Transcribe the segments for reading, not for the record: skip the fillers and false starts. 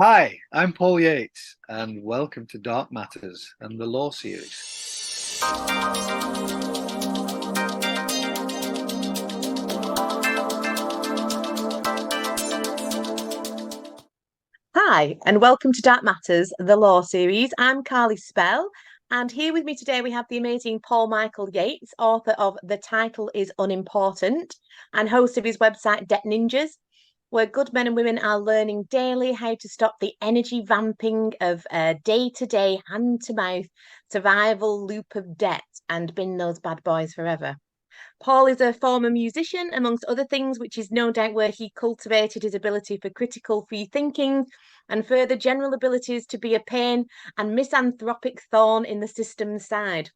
Hi, I'm Paul Yates, and welcome to Dark Matters and the Law Series. Hi, and welcome to Dark Matters, the Law Series. I'm Carly Spell, and here with me today we have the amazing Paul Michael Yates, author of The Title is Unimportant and host of his website Debt Ninjas, where good men and women are learning daily how to stop the energy vamping of day-to-day, hand-to-mouth survival loop of debt and bin those bad boys forever. Paul is a former musician, amongst other things, which is no doubt where he cultivated his ability for critical free thinking and further general abilities to be a pain and misanthropic thorn in the system's side.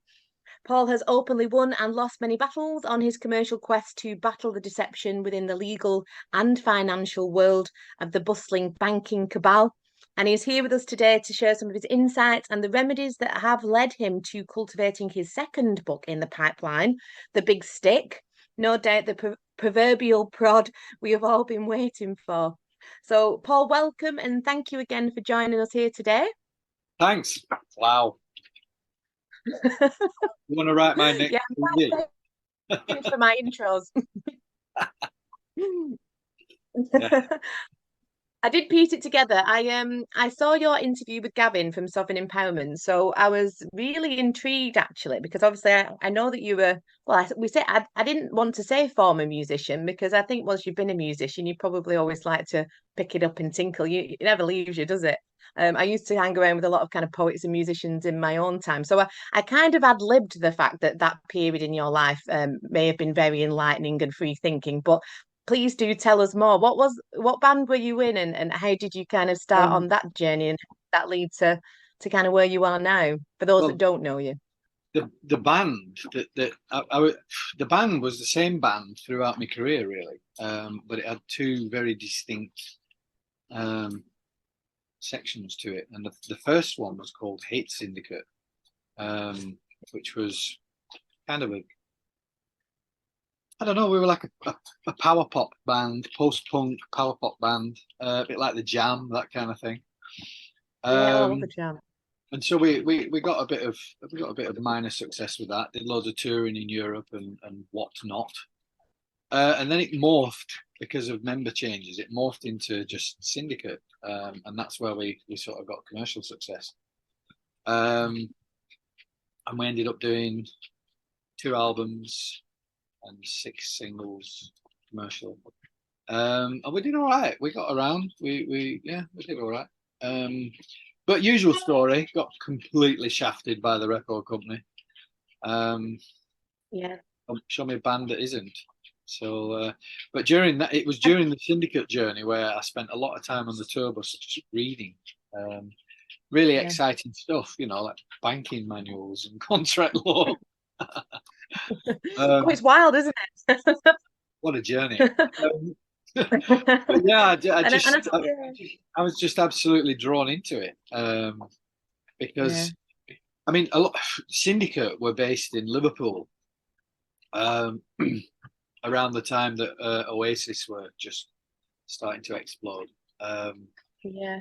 Paul has openly won and lost many battles on his commercial quest to battle the deception within the legal and financial world of the bustling banking cabal. And he's here with us today to share some of his insights and the remedies that have led him to cultivating his second book in the pipeline, The Big Stick. No doubt the proverbial prod we have all been waiting for. So, Paul, welcome and thank you again for joining us here today. Thanks. Wow. You want to write my next Yeah, CV? I'm for my intros. Yeah. I did piece it together. I saw your interview with Gavin from Sovereign Empowerment, so I was really intrigued actually because obviously I know that you were I didn't want to say former musician because I think once you've been a musician you probably always like to pick it up and tinkle. It never leaves you, does it? I used to hang around with a lot of kind of poets and musicians in my own time, so I kind of ad-libbed the fact that that period in your life may have been very enlightening and free thinking, but please do tell us more. What band were you in and how did you kind of start Um, on that journey and that lead to kind of where you are now, for those that well, don't know you? the band the band was the same band throughout my career, really, but it had two very distinct um, sections to it, and the first one was called Hate Syndicate, which was kind of a I don't know. We were like a power pop band, post punk power pop band, a bit like the Jam, that kind of thing. Yeah, oh, I love the Um, jam. and so we got a bit of minor success with that. Did loads of touring in Europe and whatnot. And then it morphed because of member changes. It morphed into just Syndicate, and that's where we sort of got commercial success. Um, and we ended up doing two albums and six singles commercial. And we did all right. We got around. We did all right. But usual story, got completely shafted by the record company. Um, Yeah. Show me a band that isn't. So, but during that, it was during the Syndicate journey where I spent a lot of time on the tour bus just reading. Um, really Yeah. exciting stuff, like banking manuals and contract law. Oh, Um, it's wild, isn't it? what a journey. Um, but yeah, Yeah. I was just absolutely drawn into it, Yeah. because I mean, a lot Syndicate were based in Liverpool, um, around the time that Oasis were just starting to explode. Um, Yeah.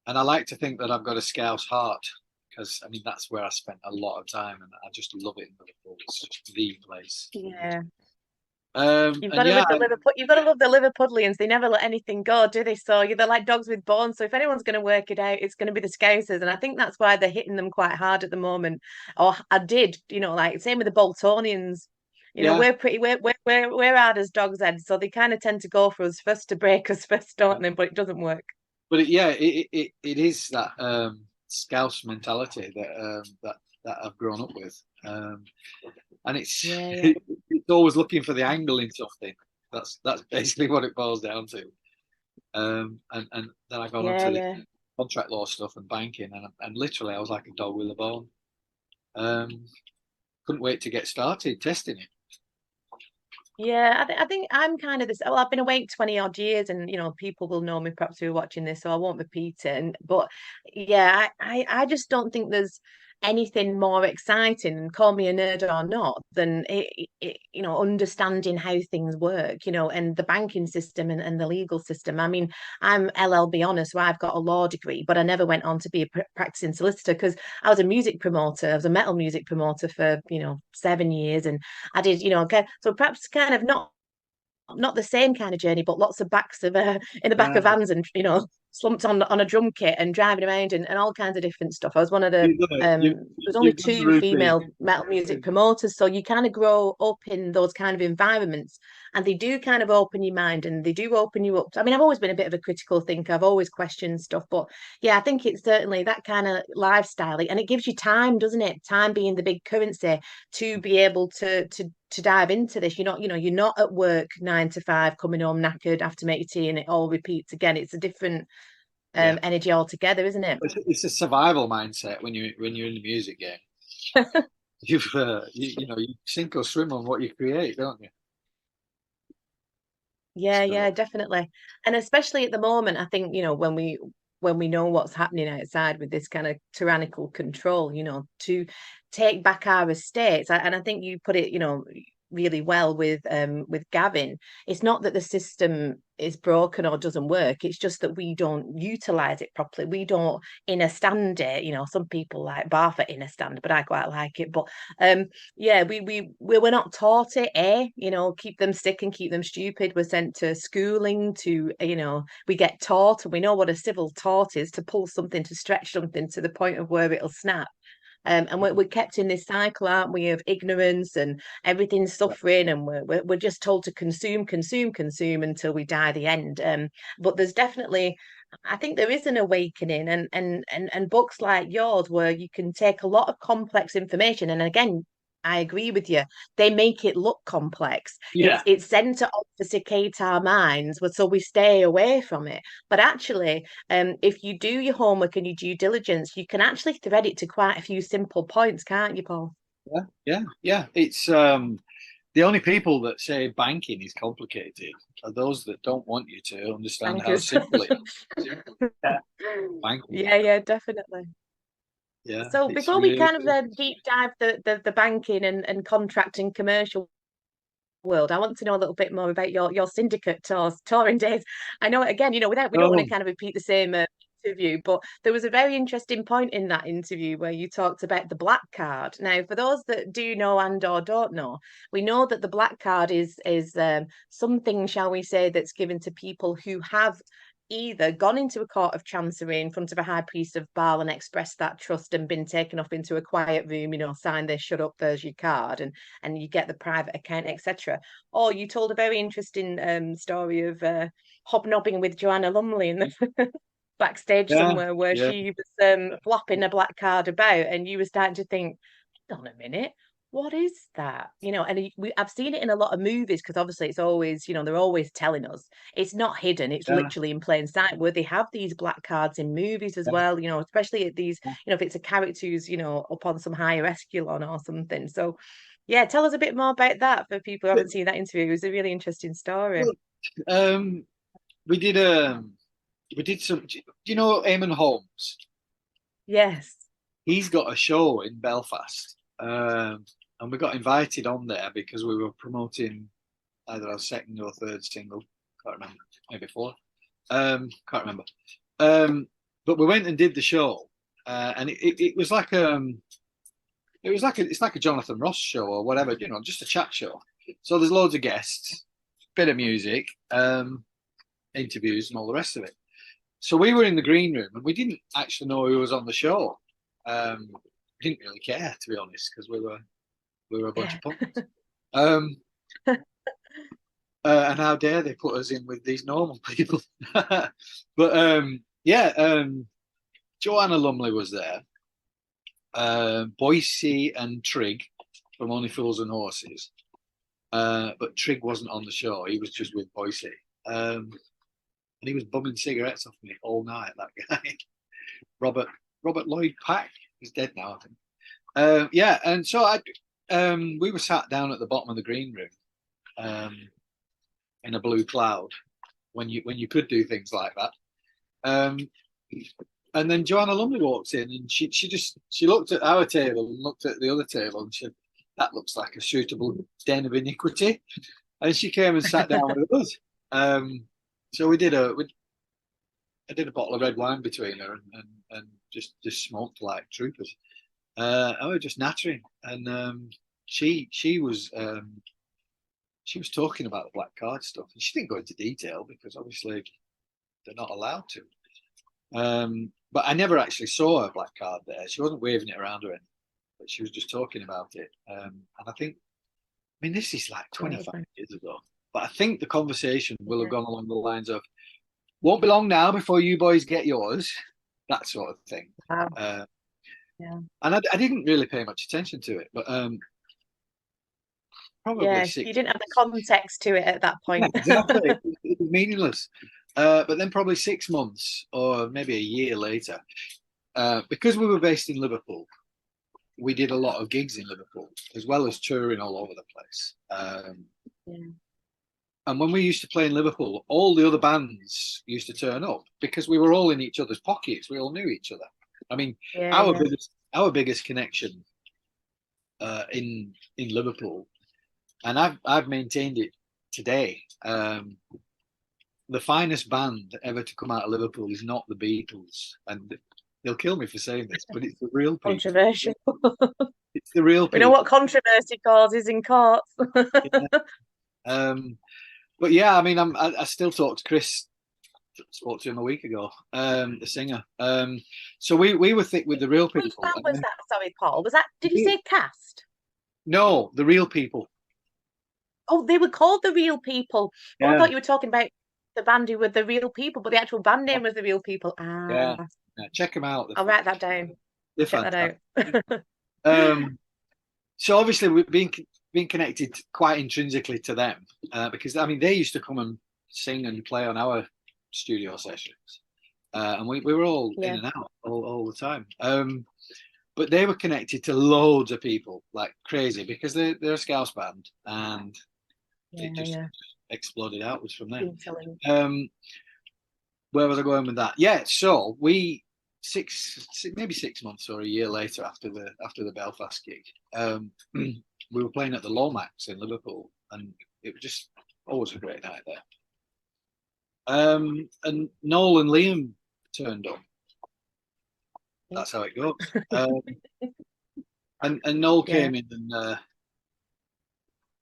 and I like to think that I've got a Scouse heart because I mean that's where I spent a lot of time, and I just love it in Liverpool. It's just the place for Yeah. music. And yeah, You've got to love the Liverpudlians. They never let anything go, do they? So they're like dogs with bones. So if anyone's going to work it out, it's going to be the Scousers, and I think that's why they're hitting them quite hard at the moment. Or I did, like same with the Boltonians. yeah, We're hard as dogs' heads, so they kind of tend to go for us first to break us first, don't they? But it doesn't work. but it is that Scouse mentality that I've grown up with, and Yeah, yeah, it's always looking for the angle in something. That's basically what it boils down to. And then I got yeah, onto the yeah. contract law stuff and banking, and literally I was like a dog with a bone. Um, couldn't wait to get started testing it. Yeah, I think I'm kind of this. Well, I've been awake 20 odd years, and people will know me perhaps who are watching this, so I won't repeat it. But yeah, I just don't think there's anything more exciting, and call me a nerd or not, than understanding how things work, and the banking system and the legal system. I mean, I'm LLB honors, so I've got a law degree, but I never went on to be a practicing solicitor because I was a music promoter. I was a metal music promoter for 7 years, and I did, so perhaps kind of not the same kind of journey, but lots of backs of in the back of vans, and slumped on a drum kit and driving around, and all kinds of different stuff. I was one of the there's only you've done the two routine. female metal music promoters, so you kind of grow up in those kind of environments, and they do kind of open your mind, and they do open you up. I mean, I've always been a bit of a critical thinker. I've always questioned stuff, but yeah, I think it's certainly that kind of lifestyle, and it gives you time, doesn't it? Time being the big currency to be able to dive into this. You're not at work 9 to 5, coming home knackered, have to make your tea, and it all repeats again. It's a different Yeah. energy altogether, isn't it? It's a survival mindset when you're in the music game. You sink or swim on what you create, don't you? Yeah, definitely. And especially at the moment, I think, when we know what's happening outside with this kind of tyrannical control, to take back our estates. And I think you put it, really well with Gavin. It's not that the system is broken or doesn't work. It's just that we don't utilize it properly. We don't inner stand it. Some people like barf at inner stand, but I quite like it. But yeah, we're not taught it, keep them sick and keep them stupid. We're sent to schooling to, we get taught, and we know what a civil taught is, to pull something, to stretch something to the point of where it'll snap. And we're kept in this cycle, aren't we, of ignorance, and everything's suffering, and we're just told to consume, consume, consume until we die the end. But there's definitely, I think there is an awakening, and books like yours, where you can take a lot of complex information, and again, I agree with you. They make it look complex. Yeah. It's sent to obfuscate our minds, so we stay away from it. But actually, if you do your homework and your due diligence, you can actually thread it to quite a few simple points, can't you, Paul? Yeah. It's the only people that say banking is complicated are those that don't want you to understand how Bankers. simple it is. Banking. Yeah, definitely. Yeah, So it's before we really kind of deep dive the banking and contracting commercial world, I want to know a little bit more about your syndicate touring days. I know, again, we don't want to oh kind of repeat the same interview, but there was a very interesting point in that interview where you talked about the black card. Now, for those that do know and or don't know, we know that the black card is something, shall we say, that's given to people who have either gone into a court of chancery in front of a high priest of Baal and expressed that trust, and been taken off into a quiet room, signed this, shut up, there's your card, and you get the private account, etc. Or you told a very interesting story of hobnobbing with Joanna Lumley in the backstage yeah, somewhere, where yeah. she was flapping a black card about, and you were starting to think, hold on a minute, what is that? And I've seen it in a lot of movies, because obviously it's always, they're always telling us it's not hidden, it's Yeah, literally in plain sight, where they have these black cards in movies as yeah. well, especially at these, if it's a character who's, up on some higher echelon or something. So yeah, tell us a bit more about that for people who haven't seen that interview. It was a really interesting story. Well, um, we did some. Do you know Eamon Holmes? Yes. He's got a show in Belfast, and we got invited on there because we were promoting either our second or third single. Can't remember, maybe fourth. Can't remember. But we went and did the show, and it was like it's like a Jonathan Ross show or whatever, just a chat show. So there's loads of guests, bit of music, interviews, and all the rest of it. So we were in the green room, and we didn't actually know who was on the show. We didn't really care, to be honest, because we were a bunch of punks. Um, and how dare they put us in with these normal people? But yeah, Joanna Lumley was there. Boise and Trigg from Only Fools and Horses. But Trigg wasn't on the show. He was just with Boise. And he was bumming cigarettes off me all night, that guy. Robert Lloyd Pack. He's dead now, I think. Yeah, and so we were sat down at the bottom of the green room, in a blue cloud, when you could do things like that. And then Joanna Lumley walks in, and she looked at our table and looked at the other table, and she said, "That looks like a suitable den of iniquity." And she came and sat down with us. So I did a bottle of red wine between her, and just smoked like troopers. I was just nattering, and she she was talking about the black card stuff, and she didn't go into detail because obviously they're not allowed to. But I never actually saw a black card there. She wasn't waving it around or anything, but she was just talking about it. And I think, I mean, this is like 25 years ago, but I think the conversation will have gone along the lines of, "Won't be long now before you boys get yours," that sort of thing. Wow. Yeah. And I didn't really pay much attention to it, but probably Yeah, six. you didn't have the context to it at that point. Exactly. It was meaningless. But then probably 6 months or maybe a year later, because we were based in Liverpool, we did a lot of gigs in Liverpool, as well as touring all over the place. Yeah. And when we used to play in Liverpool, all the other bands used to turn up because we were all in each other's pockets. We all knew each other. I mean, Yeah, our biggest connection in Liverpool, and I've maintained it today. The finest band ever to come out of Liverpool is not the Beatles, and they'll kill me for saying this, but it's the real people. controversial. It's the real people. We know what controversy causes in courts. Yeah. But yeah, I mean, I still talk to Chris. Spoke to him a week ago, the singer. So we were thick with the real people. Which band was that? Sorry, Paul. Was that? Did you say Cast? No, the real people. Oh, they were called the Real People. Yeah. Oh, I thought you were talking about the band who were the Real People, but the actual band name was the Real People. Yeah. Check them out. I'll write that down. Check that out. So obviously we've been connected quite intrinsically to them because I mean they used to come and sing and play on our studio sessions, and we were all in and out all the time. But they were connected to loads of people like crazy because they're a Scouse band, and it just exploded outwards from there. Where was I going with that? Yeah, so we maybe 6 months or a year later after the Belfast gig, we were playing at the Lomax in Liverpool, and it was just always a great night there. And Noel and Liam turned up. That's how it goes. And Noel came in and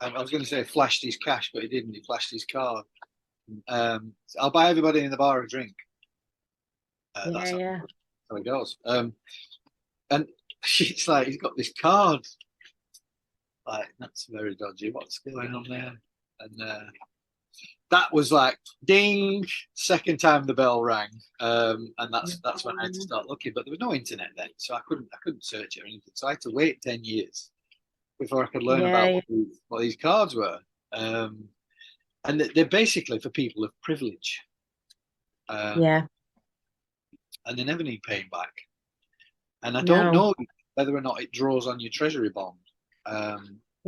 I was going to say flashed his cash, but he didn't. He flashed his card. I'll buy everybody in the bar a drink. That's how it goes. And it's like he's got this card. Like, that's very dodgy. What's going on there? And that was like ding, second time the bell rang. And that's when I had to start looking. But there was no internet then, so I couldn't search it or anything. So I had to wait 10 years before I could learn about what these cards were. And they're basically for people of privilege. And they never need paying back. And I don't know whether or not it draws on your treasury bond. But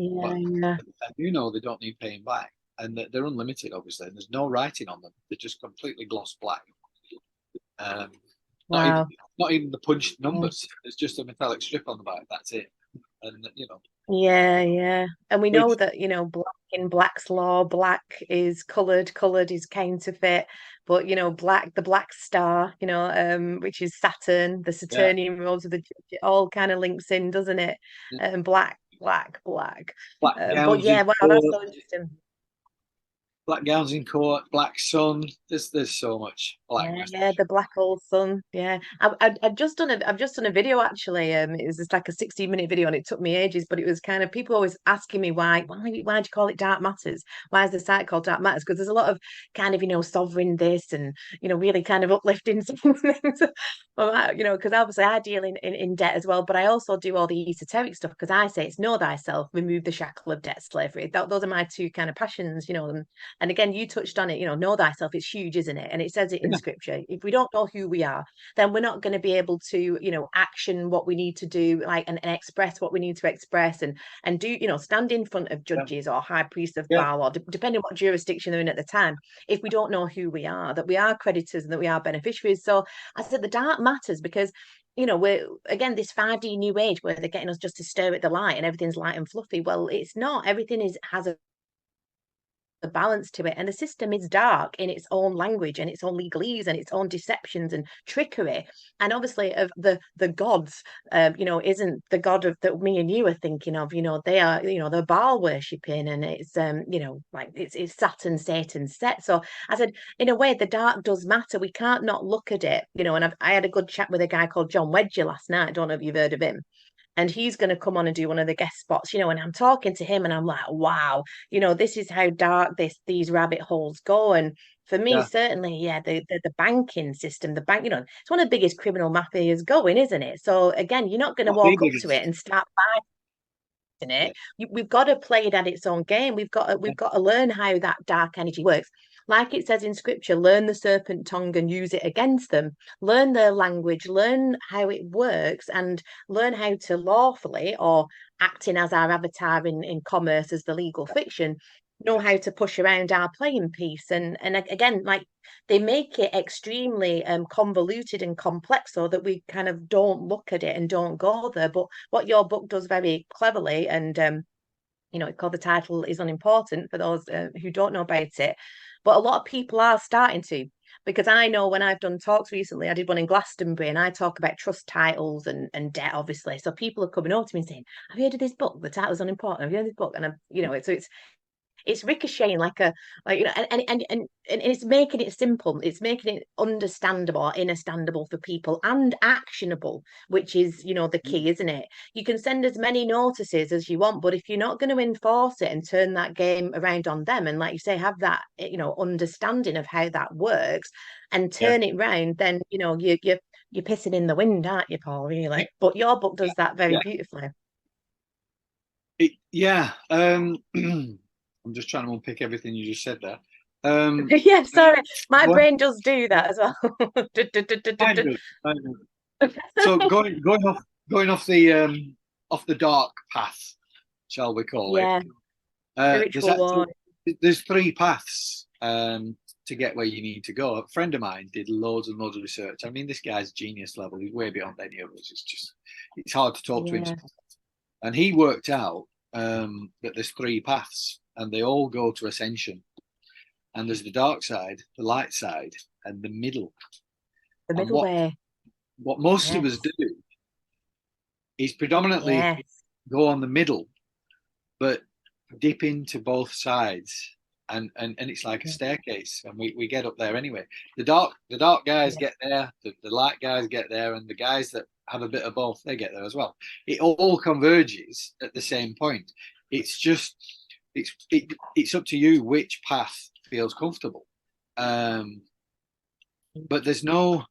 I do know they don't need paying back. And they're unlimited, obviously. And there's no writing on them. They're just completely gloss black. Not even the punched numbers. It's just a metallic strip on the back. That's it. And, And we know that, black in Black's law, black is coloured is counterfeit. But, the black star, which is Saturn, the Saturnian rose of the judge, it all kind of links in, doesn't it? And black. But that's so interesting. Black gowns in court, black sun. There's so much black. The black hole sun. Yeah, I've just done a video actually. It was just like a 16-minute video, and it took me ages. But it was kind of people always asking me why do you call it Dark Matters? Why is the site called Dark Matters? Because there's a lot of kind of sovereign this and really kind of uplifting things. Because obviously I deal in debt as well, but I also do all the esoteric stuff because I say it's know thyself, remove the shackle of debt slavery. Those are my two kind of passions. And again, you touched on it, know thyself, it's huge, isn't it? And it says it in scripture. If we don't know who we are, then we're not going to be able to, action what we need to do, like, and express what we need to express, and do, stand in front of judges or high priests of Baal, or depending on what jurisdiction they're in at the time, if we don't know who we are, that we are creditors and that we are beneficiaries. So I said the dark matters because we're, again, this 5D new age where they're getting us just to stare at the light and everything's light and fluffy. Well, it's not. Everything has a balance to it, and the system is dark in its own language and its own legalese and its own deceptions and trickery. And obviously of the gods, isn't the god of that me and you are thinking of. They are, they're Baal worshipping, and it's like it's Saturn, Satan's set. So I said, in a way, the dark does matter. We can't not look at it. And I had a good chat with a guy called John Wedger last night. I don't know if you've heard of him, and he's going to come on and do one of the guest spots, and I'm talking to him and I'm like, wow, this is how dark these rabbit holes go. And for me, certainly, the banking system, the bank, it's one of the biggest criminal mafias going, isn't it? So again, you're not going to walk up to it and start fighting it. We've got to play it at its own game. We've got to learn how that dark energy works. Like it says in scripture, learn the serpent tongue and use it against them. Learn their language, learn how it works, and learn how to lawfully, or acting as our avatar in commerce as the legal fiction, know how to push around our playing piece. And again, like, they make it extremely convoluted and complex so that we kind of don't look at it and don't go there. But what your book does very cleverly, and it's called The Title is Unimportant for those who don't know about it. But a lot of people are starting to, because I know when I've done talks recently, I did one in Glastonbury, and I talk about trust titles and debt, obviously. So people are coming over to me and saying, have you heard of this book? The Title's Unimportant. Have you heard of this book? And it's ricocheting and it's making it simple. It's making it understandable or understandable for people, and actionable, which is, the key, isn't it? You can send as many notices as you want, but if you're not going to enforce it and turn that game around on them, and like you say, have that, understanding of how that works and turn it round, then, you're pissing in the wind, aren't you, Paul, really? But your book does that very beautifully. I'm just trying to unpick everything you just said there. Yeah, sorry, my brain does do that as well. So going off the dark path, shall we call it? There's three paths to get where you need to go. A friend of mine did loads and loads of research. I mean, this guy's genius level. He's way beyond any of us. It's hard to talk to him. And he worked out that there's three paths, and they all go to ascension. And there's the dark side, the light side, and the middle. The middle way. What most of us do is predominantly go on the middle, but dip into both sides. And it's like a staircase, and we get up there anyway. The dark guys get there, the light guys get there, and the guys that have a bit of both, they get there as well. It all converges at the same point. It's just it's up to you which path feels comfortable. But the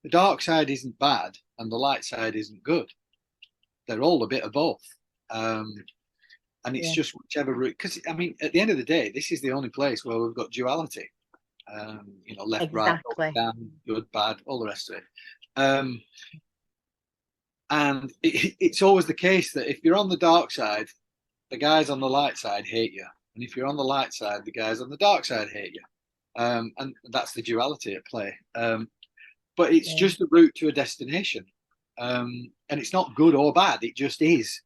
dark side isn't bad and the light side isn't good. They're all a bit of both. And it's just whichever route, because I mean, at the end of the day, this is the only place where we've got duality. Left, right, up, down, good, bad, all the rest of it. And it's always the case that if you're on the dark side, the guys on the light side hate you. And if you're on the light side, the guys on the dark side hate you. And that's the duality at play. But it's just a route to a destination. And it's not good or bad. It just is.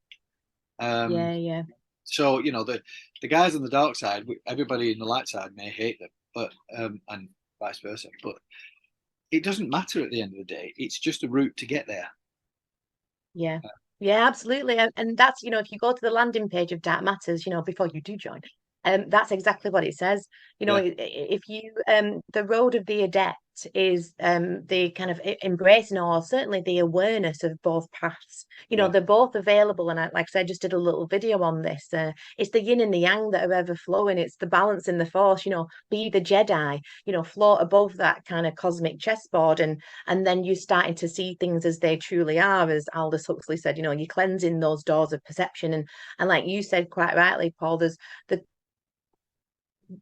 So, the guys on the dark side, everybody in the light side may hate them, but and vice versa. But it doesn't matter at the end of the day. It's just a route to get there. Yeah, absolutely. And that's, if you go to the landing page of Dark Matters, before you do join, that's exactly what it says. If you the road of the adept is the kind of embracing, or certainly the awareness of both paths. They're both available, and like I said, I just did a little video on this. It's the yin and the yang that are ever flowing. It's the balance in the force. Be the Jedi. Float above that kind of cosmic chessboard, and then you're starting to see things as they truly are, as Aldous Huxley said. You're cleansing those doors of perception, and like you said quite rightly, Paul, there's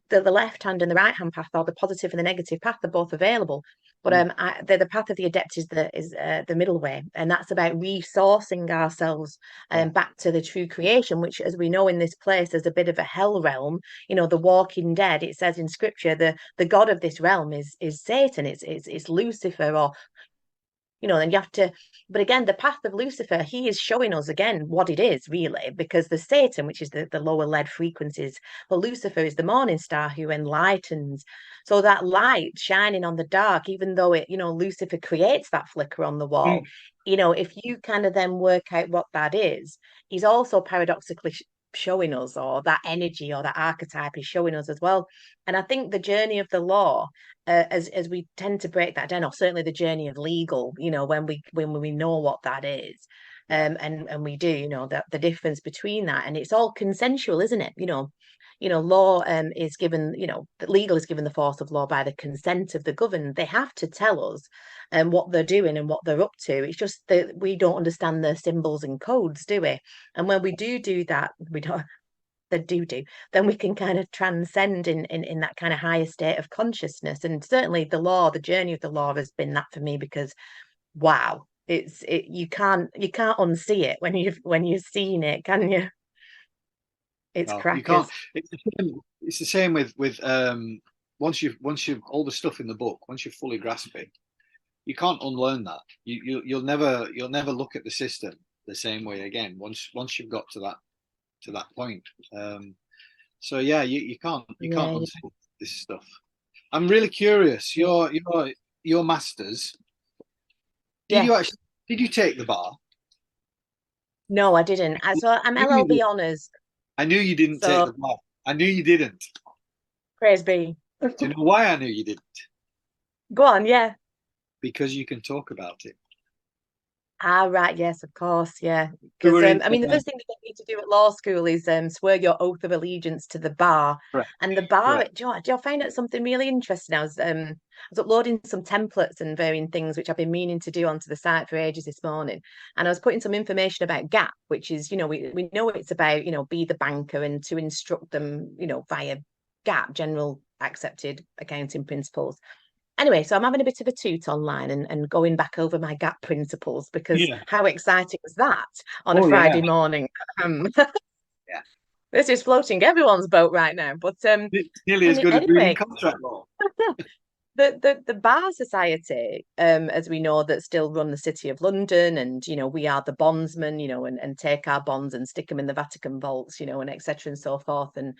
the left hand and the right hand path, or the positive and the negative path, are both available. But the path of the adept is the middle way, and that's about resourcing ourselves back to the true creation, which, as we know in this place, is a bit of a hell realm. You know, the Walking Dead. It says in Scripture, the god of this realm is Satan. It's Lucifer, or then you have to, but again, the path of Lucifer, he is showing us again what it is really, because the Satan, which is the lower lead frequencies, but Lucifer is the morning star who enlightens. So that light shining on the dark, even though Lucifer creates that flicker on the wall, if you kind of then work out what that is, he's also paradoxically showing us, or that energy or that archetype is showing us as well. And I think the journey of the law, as we tend to break that down, or certainly the journey of legal, when we know what that is, and we do, that the difference between that, and it's all consensual, isn't it? Law is given, that legal is given the force of law by the consent of the governed. They have to tell us what they're doing and what they're up to. It's just that we don't understand the symbols and codes, do we? And when we do that, we don't then we can kind of transcend in that kind of higher state of consciousness. And certainly the journey of the law has been that for me, because wow, you can't unsee it when you've seen it, can you? It's No, you crackers. can't. It's the same with once you've all the stuff in the book, once you fully grasp it, you can't unlearn that. You'll never look at the system the same way again. Once you've got to that point. So yeah, you can't Yeah, unsee this stuff. I'm really curious. Your masters. yeah. Did you take the bar? No, I didn't. So I'm I knew you LLB did. honors. I knew you didn't take So the bar. I knew you didn't. praise be. Do you know why I knew you didn't? Go on, yeah. Because you can talk about it. Ah, right, yes, of course, yeah. We Because were in. I mean, the first thing that you need to do at law school is swear your oath of allegiance to the bar. Correct. And the bar, Correct. do you find out something really interesting? I was uploading some templates and varying things which I've been meaning to do onto the site for ages this morning. And I was putting some information about GAP, which is, we know it's about, be the banker and to instruct them, via GAP, general accepted accounting principles. Anyway, so I'm having a bit of a toot online and going back over my GAP principles, because Yeah. how exciting was that on a Oh yeah. Friday morning? Um, Yeah. this is floating everyone's boat right now. But It's nearly as good as reading anyway, contract law. the Bar Society, as we know, that still run the City of London, and we are the bondsmen, and take our bonds and stick them in the Vatican vaults, and etc. and so forth. And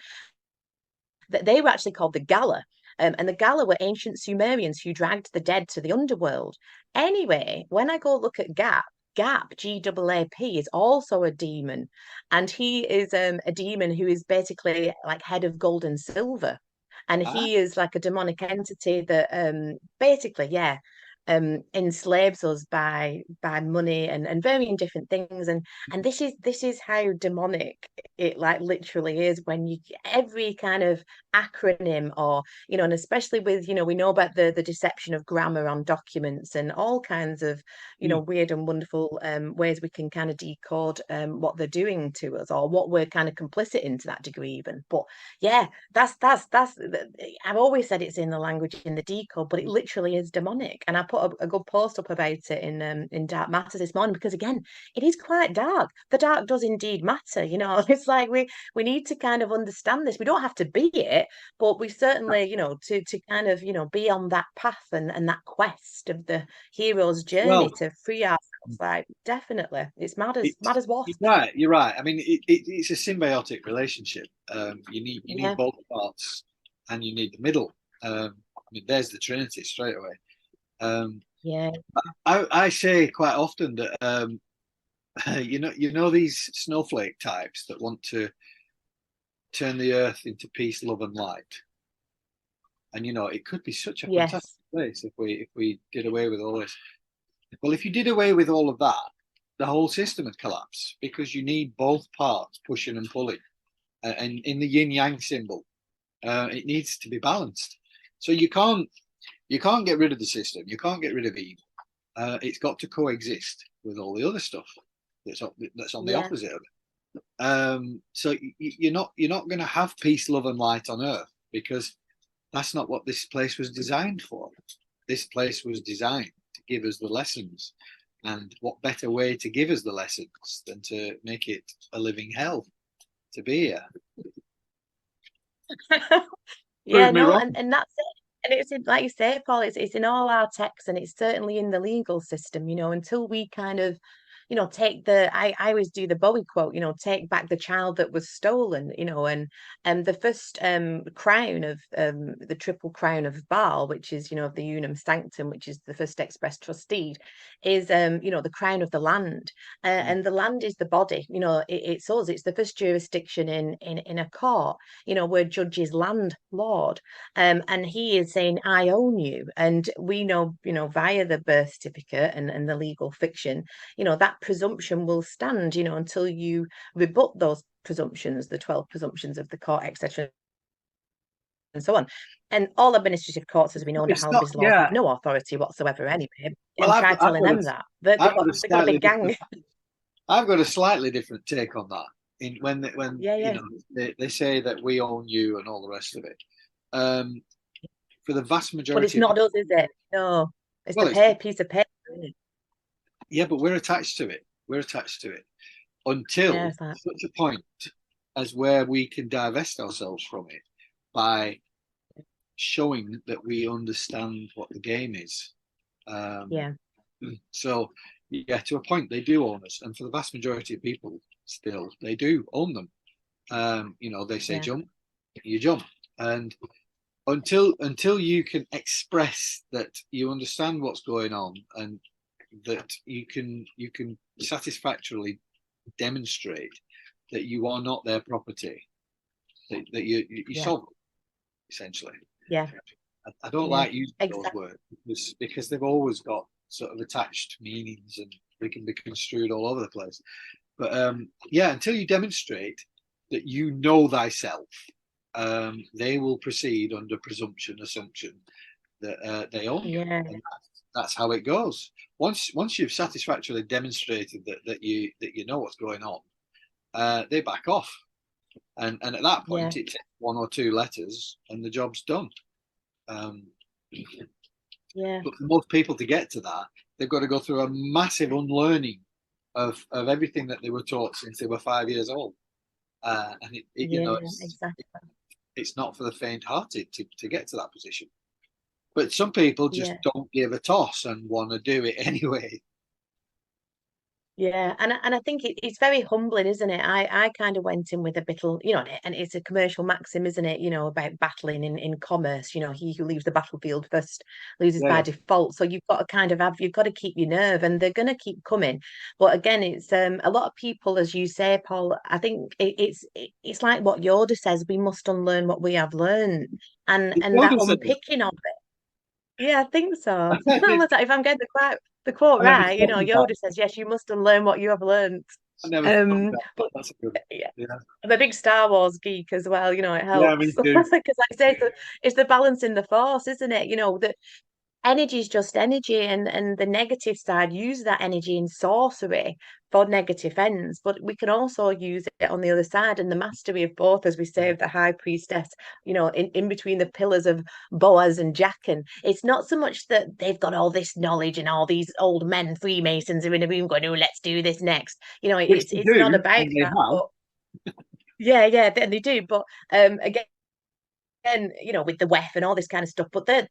they were actually called the Gala. And the Gala were ancient Sumerians who dragged the dead to the underworld. Anyway, when I go look at Gap, GAAP, is also a demon. And he is a demon who is basically like head of gold and silver. And Ah, he is like a demonic entity that basically, yeah, enslaves us by money and varying different things. And this is how demonic it like literally is, when you every kind of acronym, or and especially with we know about the deception of grammar on documents, and all kinds of weird and wonderful ways we can kind of decode what they're doing to us, or what we're kind of complicit in to that degree even. But yeah, that's I've always said it's in the language, in the decode, but it literally is demonic. And I put a good post up about it in Dark Matters this morning, because again, it is quite dark. The dark does indeed matter. It's like we need to kind of understand this. We don't have to be it, but we certainly, to kind of, be on that path and that quest of the hero's journey well, to free ourselves. Like, definitely, it's mad it's as what. you're right. You're right. I mean, it's a symbiotic relationship. You need Yeah, both parts, and you need the middle. I mean, there's the Trinity straight away. Um, yeah, I say quite often that these snowflake types that want to turn the earth into peace, love, and light. And it could be such a fantastic yes, place if we did away with all this. Well, if you did away with all of that, the whole system would collapse, because you need both parts pushing and pulling. And in the yin yang symbol, it needs to be balanced. So you can't get rid of the system. You can't get rid of evil. It's got to coexist with all the other stuff that's on the opposite of it. So you're not going to have peace, love, and light on earth because that's not what this place was designed for. This place was designed to give us the lessons. And what better way to give us the lessons than to make it a living hell to be here? Yeah, Prove me no, wrong. and that's it. And it's in, like you say, Paul, it's in all our texts and it's certainly in the legal system, until we kind of, take I always do the Bowie quote, take back the child that was stolen, and the first crown of the triple crown of Baal, which is, of the unum sanctum, which is the first express trust deed, is the crown of the land. And the land is the body, it's us, it's the first jurisdiction in a court, where judge is landlord. And he is saying, I own you. And we know, via the birth certificate and the legal fiction, that presumption will stand, until you rebut those presumptions, the 12 presumptions of the court, etc. and so on. And all administrative courts, as we know, under It's not, Halby's laws, have yeah. no authority whatsoever anyway. Well, And try telling them that. They've I've got a got a slightly big gang. different, I've got a slightly different take on that. When Yeah, yeah. they say that we own you and all the rest of it. For the vast But it's majority of not people, us, is it? No. It's well, the it's piece of paper, isn't it? yeah, but we're attached to it. We're attached to it Yeah, until it's like, such a point as where we can divest ourselves from it by showing that we understand what the game is. Um, yeah, so, yeah, to a point, they do own us, and for the vast majority of people, still they do own them. They say yeah, jump, you jump, and until you can express that you understand what's going on and that you can satisfactorily demonstrate that you are not their property, that you yeah, solve it, essentially. yeah, I don't yeah. like using those Exactly. words because they've always got sort of attached meanings and they can be construed all over the place. But yeah, until you demonstrate that you know thyself, they will proceed under presumption, assumption that they own you, Yeah, and that's how it goes. Once you've satisfactorily demonstrated that you know what's going on, they back off, and at that yeah, point it takes one or two letters and the job's done. Um, yeah, but for most people to get to that, they've got to go through a massive unlearning of everything that they were taught since they were 5 years old. And yeah, exactly. it's not for the faint-hearted to get to that position. But some people just Yeah. don't give a toss and want to do it anyway. Yeah, and I think it's very humbling, isn't it? I kind of went in with a bit, and it's a commercial maxim, isn't it? About battling in commerce. He who leaves the battlefield first loses Yeah, by yeah. default. So you've got to you've got to keep your nerve, and they're going to keep coming. But again, it's a lot of people, as you say, Paul. I think it's like what Yoda says: we must unlearn what we have learned, and that Yoda said unpicking of it. Yeah, I think so. that. Almost like if I'm getting the quote I never right, thought of that. Yoda says, "Yes, you must unlearn what you have learned." I never thought of that. But That's a good. yeah, Yeah, I'm a big Star Wars geek as well. It yeah, helps me because, too. like I say, it's the balance in the force, isn't it? That energy is just energy, and the negative side use that energy in sorcery for negative ends, but we can also use it on the other side, and the mastery of both, as we say, of the high priestess, in between the pillars of Boaz and Jachin. It's not so much that they've got all this knowledge and all these old men Freemasons are in a room going, oh, let's do this next. Which they It's not do, about and they that, have. but yeah, yeah, then they do. But again, with the WEF and all this kind of stuff, but they're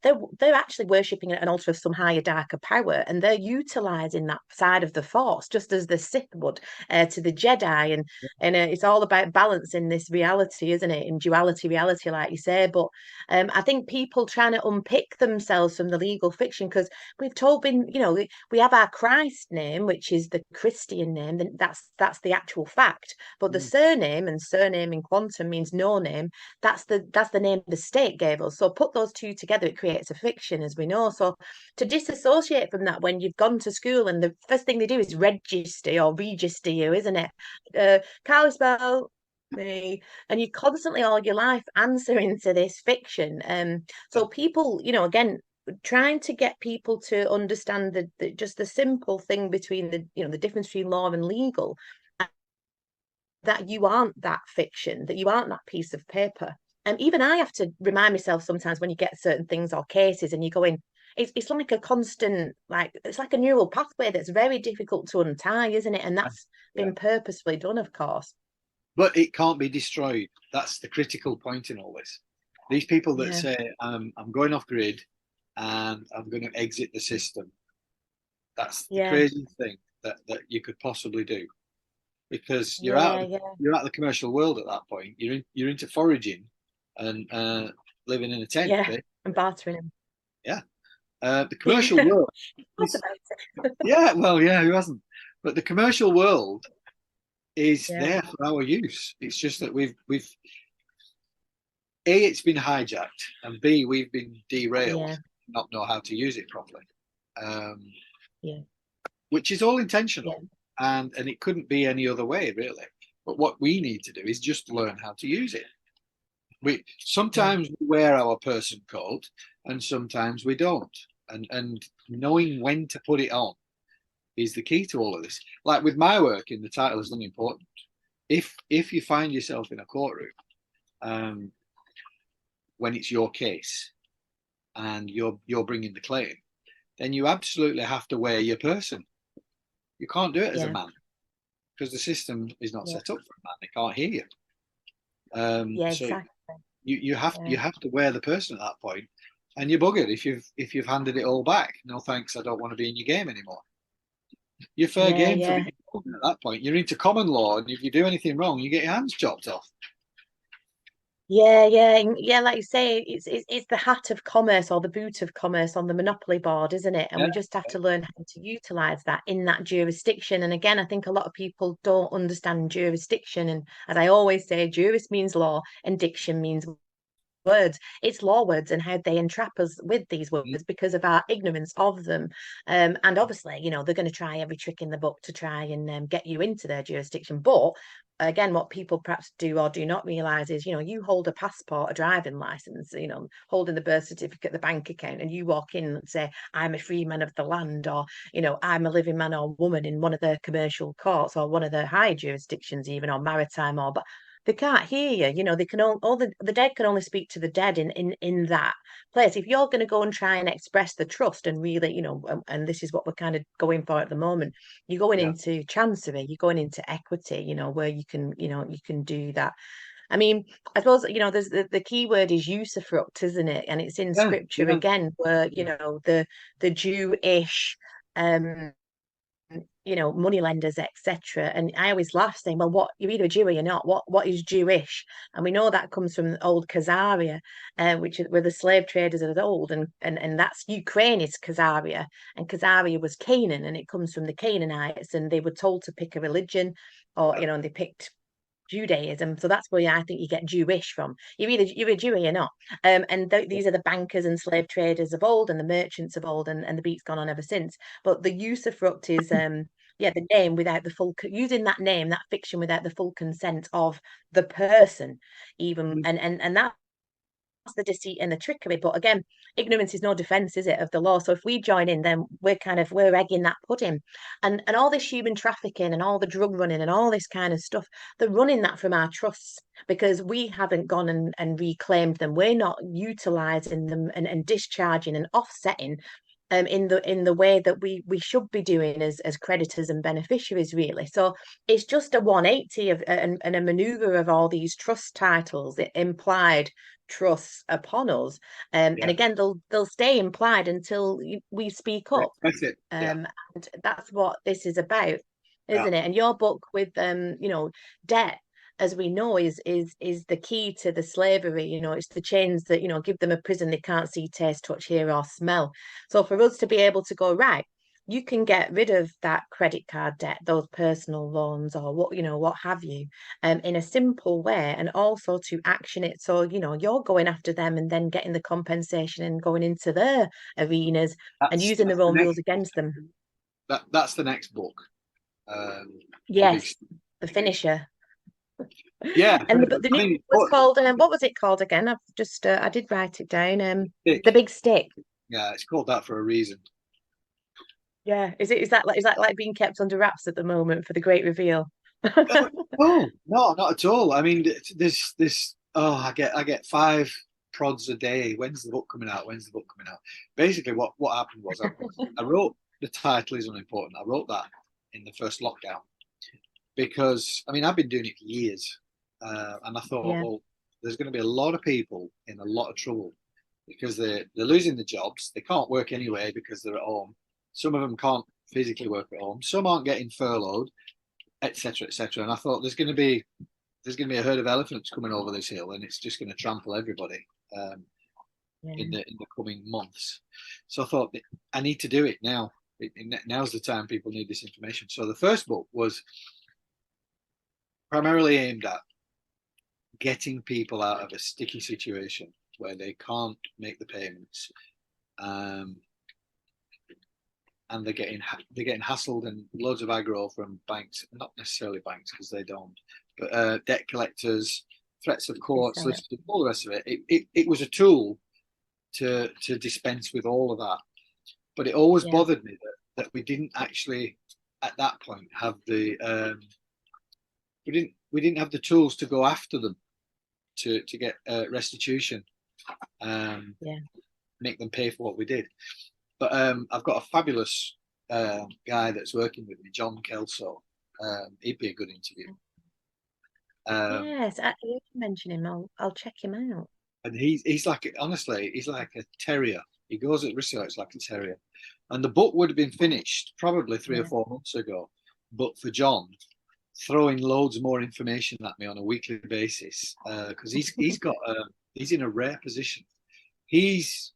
actually worshipping an altar of some higher, darker power, and they're utilizing that side of the Force, just as the Sith would to the Jedi, and it's all about balancing this reality, isn't it? In duality, reality, like you say. But I think people trying to unpick themselves from the legal fiction because we've told been, we have our Christ name, which is the Christian name, then that's the actual fact. But the Mm. surname and surname in quantum means no name, that's the name the state gave us. So put those two together, it creates a fiction, as we know. So to disassociate from that when you've gone to school and the first thing they do is register you, isn't it? Carly Spell, me, and you constantly all your life answering to this fiction. So people, again, trying to get people to understand just the simple thing between the difference between law and legal, that you aren't that fiction, that you aren't that piece of paper. even I have to remind myself sometimes when you get certain things or cases and you go in, it's like a constant, like it's like a neural pathway that's very difficult to untie, isn't it? And that's Yeah. been purposefully done, of course. But it can't be destroyed. That's the critical point in all this. These people that Yeah, say, I'm going off grid and I'm going to exit the system, that's the yeah, craziest thing that you could possibly do, because yeah, yeah, you're out of the commercial world at that point. You're into foraging and living in a tent. yeah. Basically. And bartering him. Yeah. The Yeah. commercial world Thought is, about it. yeah, well, yeah, who hasn't? But the commercial world is Yeah, there for our use. It's just that we've A, it's been hijacked, and B, we've been derailed, yeah, not know how to use it properly, um, yeah, which is all yeah, intentional, and it couldn't be any other way, really. But what we need to do is just learn how to use it. We yeah, sometimes we wear our person coat, and sometimes we don't, and knowing when to put it on is the key to all of this. Like with my work in the title is unimportant. If you find yourself in a courtroom, um, when it's your case and you're bringing the claim, then you absolutely have to wear your person. You can't do it as a yeah, man because the system is not yeah, set up for a man. They can't hear you. yeah, So exactly. you Yeah, have to wear the person at that point, and you're buggered if you've handed it all back. No thanks, I don't want to be in your game anymore. You're fair yeah, game for yeah. being at that point. You're into common law, and if you do anything wrong, you get your hands chopped off. Yeah, yeah, yeah. Like you say, it's the hat of commerce or the boot of commerce on the monopoly board, isn't it? And Yeah, we just have to learn how to utilize that in that jurisdiction. And again, I think a lot of people don't understand jurisdiction. And as I always say, juris means law and diction means words. It's law words and how they entrap us with these words because of our ignorance of them. And obviously, they're going to try every trick in the book to try and get you into their jurisdiction. But again, what people perhaps do or do not realize is, you hold a passport, a driving license, holding the birth certificate, the bank account, and you walk in and say, I'm a free man of the land, or, I'm a living man or woman in one of the commercial courts or one of the high jurisdictions, even or maritime or but they can't hear you. They can all the dead can only speak to the dead in that place. If you're going to go and try and express the trust and really, and this is what we're kind of going for at the moment, you're going yeah, into chancery, you're going into equity, where you can do that. I mean, I suppose, there's the key word is usufruct, isn't it? And it's in yeah, scripture yeah. again, where, the Jewish money lenders, etc. And I always laugh saying, well, what you're either a Jew or you're not. What is Jewish? And we know that comes from old Khazaria, which were the slave traders of old, and that's Ukraine is Khazaria, and Khazaria was Canaan, and it comes from the Canaanites, and they were told to pick a religion, or and they picked Judaism. So that's where I think you get Jewish from. You're a Jew or you're not. And these are the bankers and slave traders of old and the merchants of old, and the beat's gone on ever since. But the usufruct is the name without the full using that name, that fiction without the full consent of the person, even and that's the deceit and the trickery. But again, ignorance is no defense, is it, of the law? So if we join in, then we're egging that pudding, and all this human trafficking and all the drug running and all this kind of stuff. They're running that from our trusts because we haven't gone and reclaimed them. We're not utilizing them and discharging and offsetting. In the way that we should be doing as creditors and beneficiaries, really. So it's just a 180 of and a maneuver of all these trust titles, it implied trusts upon us. And Yeah. again, they'll stay implied until we speak up. That's it. Yeah, And that's what this is about, yeah, isn't it? And your book with debt, as we know, is the key to the slavery. It's the chains that give them a prison they can't see, taste, touch, hear, or smell. So for us to be able to go right, you can get rid of that credit card debt, those personal loans, or what have you, in a simple way, and also to action it. So you're going after them and then getting the compensation and going into their arenas and using that's their the own rules next against them. that's the next book. Um, the big, Yes, the finisher. yeah. And the I new mean, book was called, what was it called again? I've just I did write it down. The stick. Big Stick. Yeah, it's called that for a reason. Yeah, is that like being kept under wraps at the moment for the great reveal? Oh no, not at all. I mean, there's oh, I get 5 prods a day. When's the book coming out? When's the book coming out? Basically, what happened was I wrote the title is unimportant. I wrote that in the first lockdown because I mean I've been doing it for years, and I thought, Yeah, well, there's going to be a lot of people in a lot of trouble because they're losing the jobs. They can't work anyway because they're at home. Some of them can't physically work at home. Some aren't getting furloughed, etc., etc. And I thought there's going to be a herd of elephants coming over this hill, and it's just going to trample everybody um, yeah, in the coming months. So I thought I need to do it now. Now's the time people need this information. So the first book was primarily aimed at getting people out of a sticky situation where they can't make the payments, um, and they're getting hassled and loads of aggro from banks, not necessarily banks because they don't, but debt collectors, threats of court, understand it. solicitors, all the rest of it. It was a tool to dispense with all of that, but it always Yeah, bothered me that we didn't actually at that point have the we didn't have the tools to go after them to get restitution, um, yeah. make them pay for what we did. But I've got a fabulous guy that's working with me, John Kelso. He'd be a good interview. Yes, you mention him. I'll check him out. And he's like honestly, he's like a terrier. He goes at research like a terrier. And the book would have been finished probably 3 or 4 months ago, but for John throwing loads more information at me on a weekly basis because he's in a rare position. He's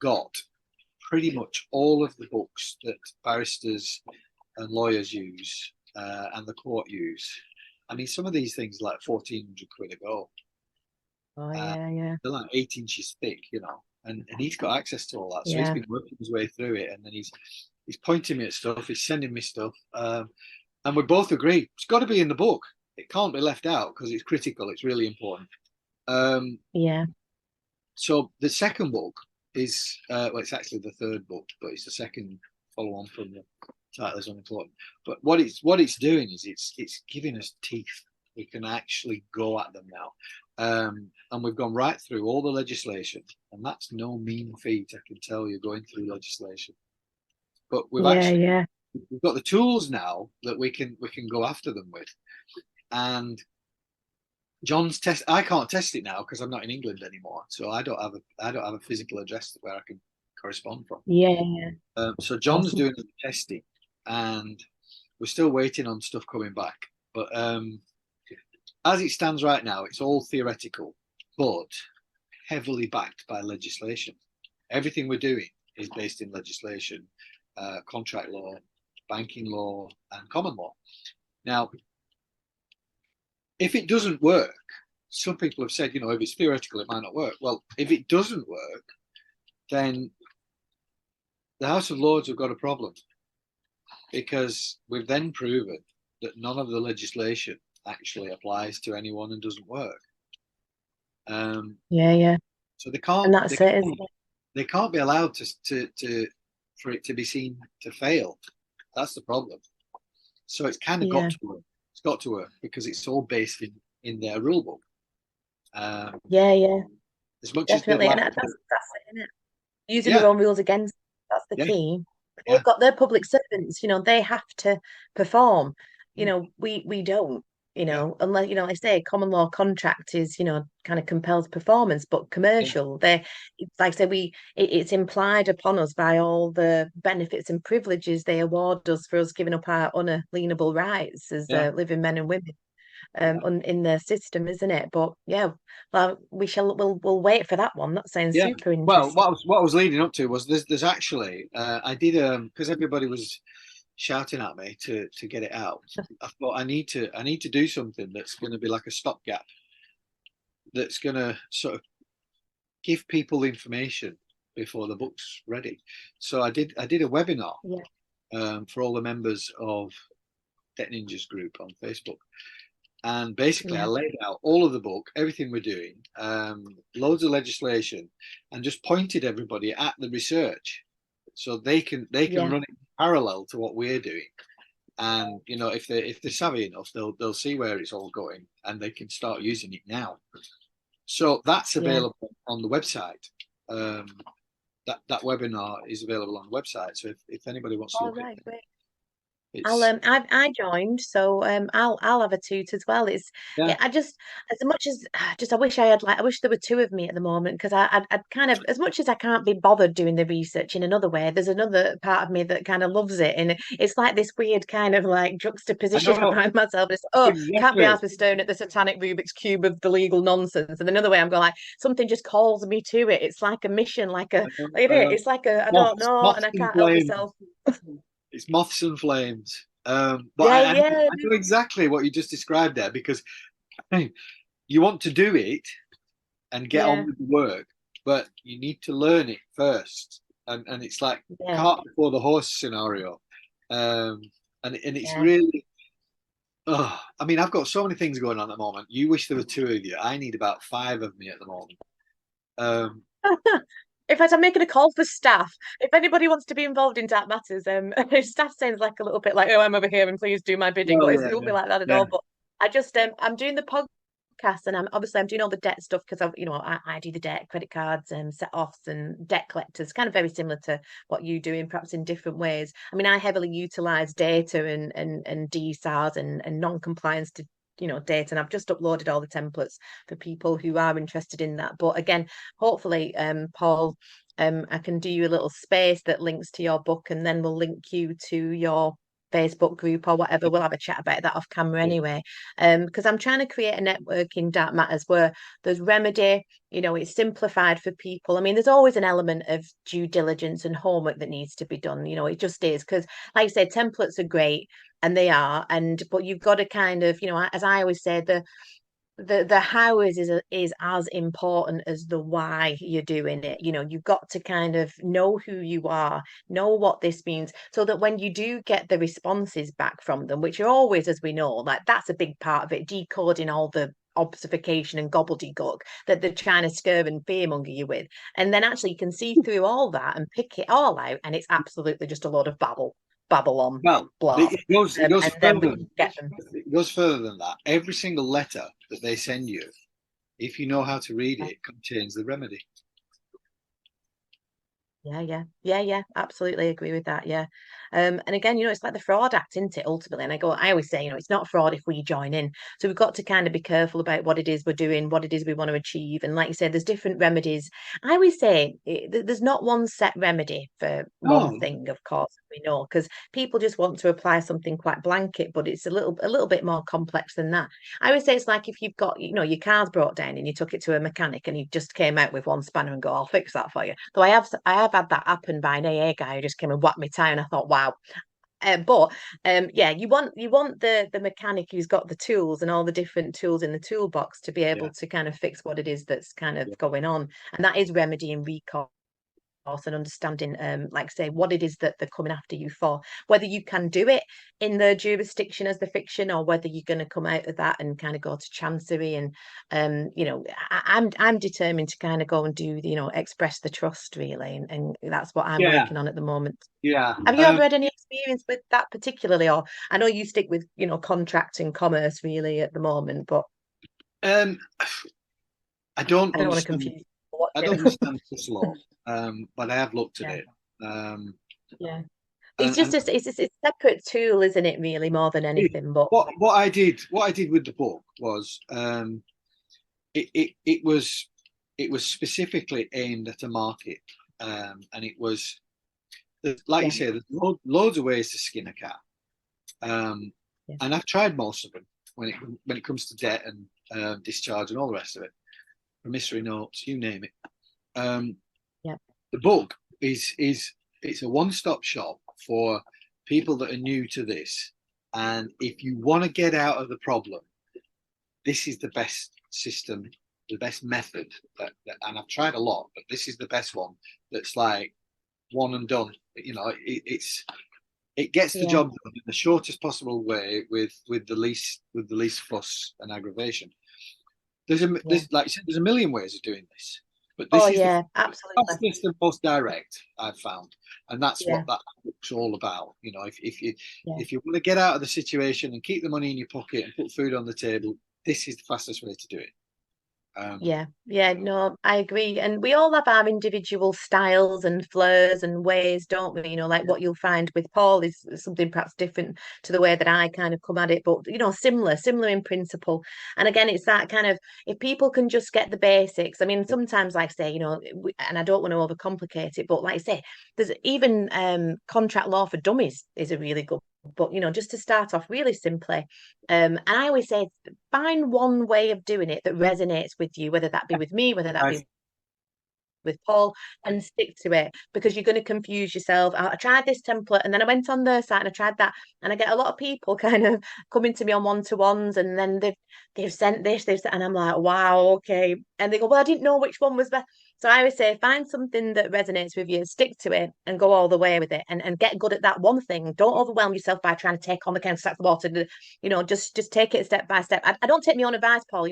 got pretty much all of the books that barristers and lawyers use and the court use. I mean, some of these things are like 1,400 quid a go. Oh Uh, yeah, yeah, they're like 8 inches thick, and he's got access to all that. So he's yeah, been working his way through it, and then he's pointing me at stuff, he's sending me stuff, and we both agree it's got to be in the book. It can't be left out because it's critical. It's really important. Um, yeah, so the second book is well, it's actually the third book, but it's the second follow on from the title is unimportant. But what it's doing is it's giving us teeth. We can actually go at them now. And we've gone right through all the legislation, and that's no mean feat, I can tell you, going through legislation. But yeah, yeah, we've got the tools now that we can go after them with. And John's test. I can't test it now because I'm not in England anymore, so I don't have a physical address where I can correspond from. yeah. So John's Awesome. doing the testing, and we're still waiting on stuff coming back. But as it stands right now, it's all theoretical, but heavily backed by legislation. Everything we're doing is based in legislation, contract law, banking law, and common law. Now, if it doesn't work, some people have said, if it's theoretical, it might not work. Well, if it doesn't work, then the House of Lords have got a problem because we've then proven that none of the legislation actually applies to anyone and doesn't work. Yeah, yeah. So And that's it, isn't it? they can't be allowed to for it to be seen to fail. That's the problem. So it's kind of got Yeah, to work. It's got to work because it's all based in their rule book. Um, yeah, yeah. as much as they'd Definitely. like, And that's it, isn't it? Using yeah, their own rules against, that's the yeah, key. yeah, They've got their public servants, they have to perform. We don't, yeah, unless, like I say, common law contract is, kind of compels performance, but yeah, commercial, it's like I say, it's implied upon us by all the benefits and privileges they award us for us giving up our unalienable rights as yeah. living men and women Yeah. in the system, isn't it? But yeah, well, we'll wait for that one. That sounds Yeah. super Well, interesting. what I was leading up to was there's actually I did because everybody was shouting at me to get it out. I thought I need to do something that's going to be like a stopgap that's going to sort of give people information before the book's ready. So I did a webinar Yeah, for all the members of Debt Ninjas group on Facebook. And basically, I yeah, laid out all of the book, everything we're doing, loads of legislation, and just pointed everybody at the research, so they can yeah. run it parallel to what we're doing. And if they're savvy enough, they'll see where it's all going, and they can start using it now. So that's Yeah. available on the website. That webinar is available on the website. So if anybody wants to All look at right, it, great. it's I joined, so I'll have a toot as well. yeah. I just as much as just I wish I had I wish there were two of me at the moment because I'd kind of as much as I can't be bothered doing the research in another way, there's another part of me that kind of loves it, and it's like this weird kind of like I juxtaposition know around myself. It's can't be exactly. asked with stone at the satanic Rubik's cube of the legal nonsense, and another way I'm going like something just calls me to it. It's like a mission, I know. it's like a I don't Moths, know, and moths I and can't help flames. myself. It's moths and flames. But Yeah, I yeah, know exactly what you just described there because hey, you want to do it and get on yeah, with the work, but you need to learn it first. And it's like yeah. cart before the horse scenario. Um, and it's Yeah. really, oh, I mean, I've got so many things going on at the moment. You wish there were two of you. I need about five of me at the moment. Um, In fact, I'm making a call for staff. If anybody wants to be involved in Dark Matters, staff sounds like a little bit like, oh, I'm over here and please do my bidding, well, but yeah, it won't be like that at yeah, all. But I just I'm doing the podcast and I'm doing all the debt stuff because I do the debt, credit cards and set offs and debt collectors, kind of very similar to what you do in perhaps in different ways. I mean, I heavily utilize data and DSARs and non-compliance to data, and I've just uploaded all the templates for people who are interested in that. But again, hopefully, Paul, I can do you a little space that links to your book, and then we'll link you to your Facebook group or whatever. We'll have a chat about that off camera yeah, anyway. Because I'm trying to create a network in Dark Matters where there's remedy, it's simplified for people. I mean, there's always an element of due diligence and homework that needs to be done. It just is because, like I said, templates are great and they are, but you've got to kind of, as I always say, the how is as important as the why you're doing it. You've got to kind of know who you are, know what this means, so that when you do get the responses back from them, which are always, as we know, like that's a big part of it, decoding all the obfuscation and gobbledygook that they're trying to scare and fearmonger you with, and then actually you can see through all that and pick it all out, and it's absolutely just a load of babble on well, blab, it goes and then we further. can get them. It goes further than that. Every single letter that they send you, if you know how to read it, contains the remedy. Yeah, absolutely agree with that. Yeah. And again, it's like the Fraud Act, isn't it, ultimately? And I always say, it's not fraud if we join in. So we've got to kind of be careful about what it is we're doing, what it is we want to achieve. And like you said, there's different remedies. I always say there's not one set remedy for one No, thing, of course, we know, because people just want to apply something quite blanket, but it's a little bit more complex than that. I always say it's like if you've got, your car's brought down and you took it to a mechanic and he just came out with one spanner and go, I'll fix that for you. Though I have had that happen by an AA guy who just came and whacked me tire, and I thought, wow. But yeah, you want the mechanic who's got the tools and all the different tools in the toolbox to be yeah, able to kind of fix what it is that's kind of yeah, going on, and that is remedy and recourse and understanding, like say, what it is that they're coming after you for, whether you can do it in the jurisdiction as the fiction, or whether you're going to come out of that and kind of go to chancery. And I'm determined to kind of go and do express the trust really, and that's what I'm yeah, working on at the moment. yeah. Have you ever had any experience with that particularly, or I know you stick with contract and commerce really at the moment, but Um, I don't I don't want to understand. confuse I don't watching. understand this law, but I have looked at Yeah, it. Um, yeah. It's and just it's a separate tool, isn't it? Really, more than anything. But what I did with the book was it was specifically aimed at a market, and it was like you yeah, say, there's loads of ways to skin a cat, um, yeah, and I've tried most of them when it comes to debt and discharge and all the rest of it, promissory notes, you name it. Um, yeah, the book is it's a one-stop shop for people that are new to this, and if you want to get out of the problem, this is the best system, the best method and I've tried a lot, but this is the best one that's like one and done. It gets the yeah, job done in the shortest possible way with the least fuss and aggravation. yeah. Like you said, there's a million ways of doing this, but Oh this is the yeah, absolutely. fastest and most direct I've found, and that's Yeah, what that book's all about. yeah, if you want to get out of the situation and keep the money in your pocket and put food on the table, this is the fastest way to do it. Yeah, no, I agree. And we all have our individual styles and flaws and ways, don't we? Like what you'll find with Paul is something perhaps different to the way that I kind of come at it, but similar in principle. And again, it's that kind of, if people can just get the basics. I mean, sometimes, like I say, and I don't want to overcomplicate it, but like I say, there's even contract law for dummies is a really good. But just to start off really simply, and I always say, find one way of doing it that resonates with you, whether that be with me, whether that Nice. be with Paul, and stick to it, because you're going to confuse yourself. I tried this template and then I went on their site and I tried that, and I get a lot of people kind of coming to me on one-to-ones, and then they've sent this, and I'm like, wow, okay. And they go, well, I didn't know which one was best. So I always say, find something that resonates with you, stick to it, and go all the way with it, and get good at that one thing. Don't overwhelm yourself by trying to take on the kind of stacks of water. Just take it step by step. I don't take my own advice, Paul.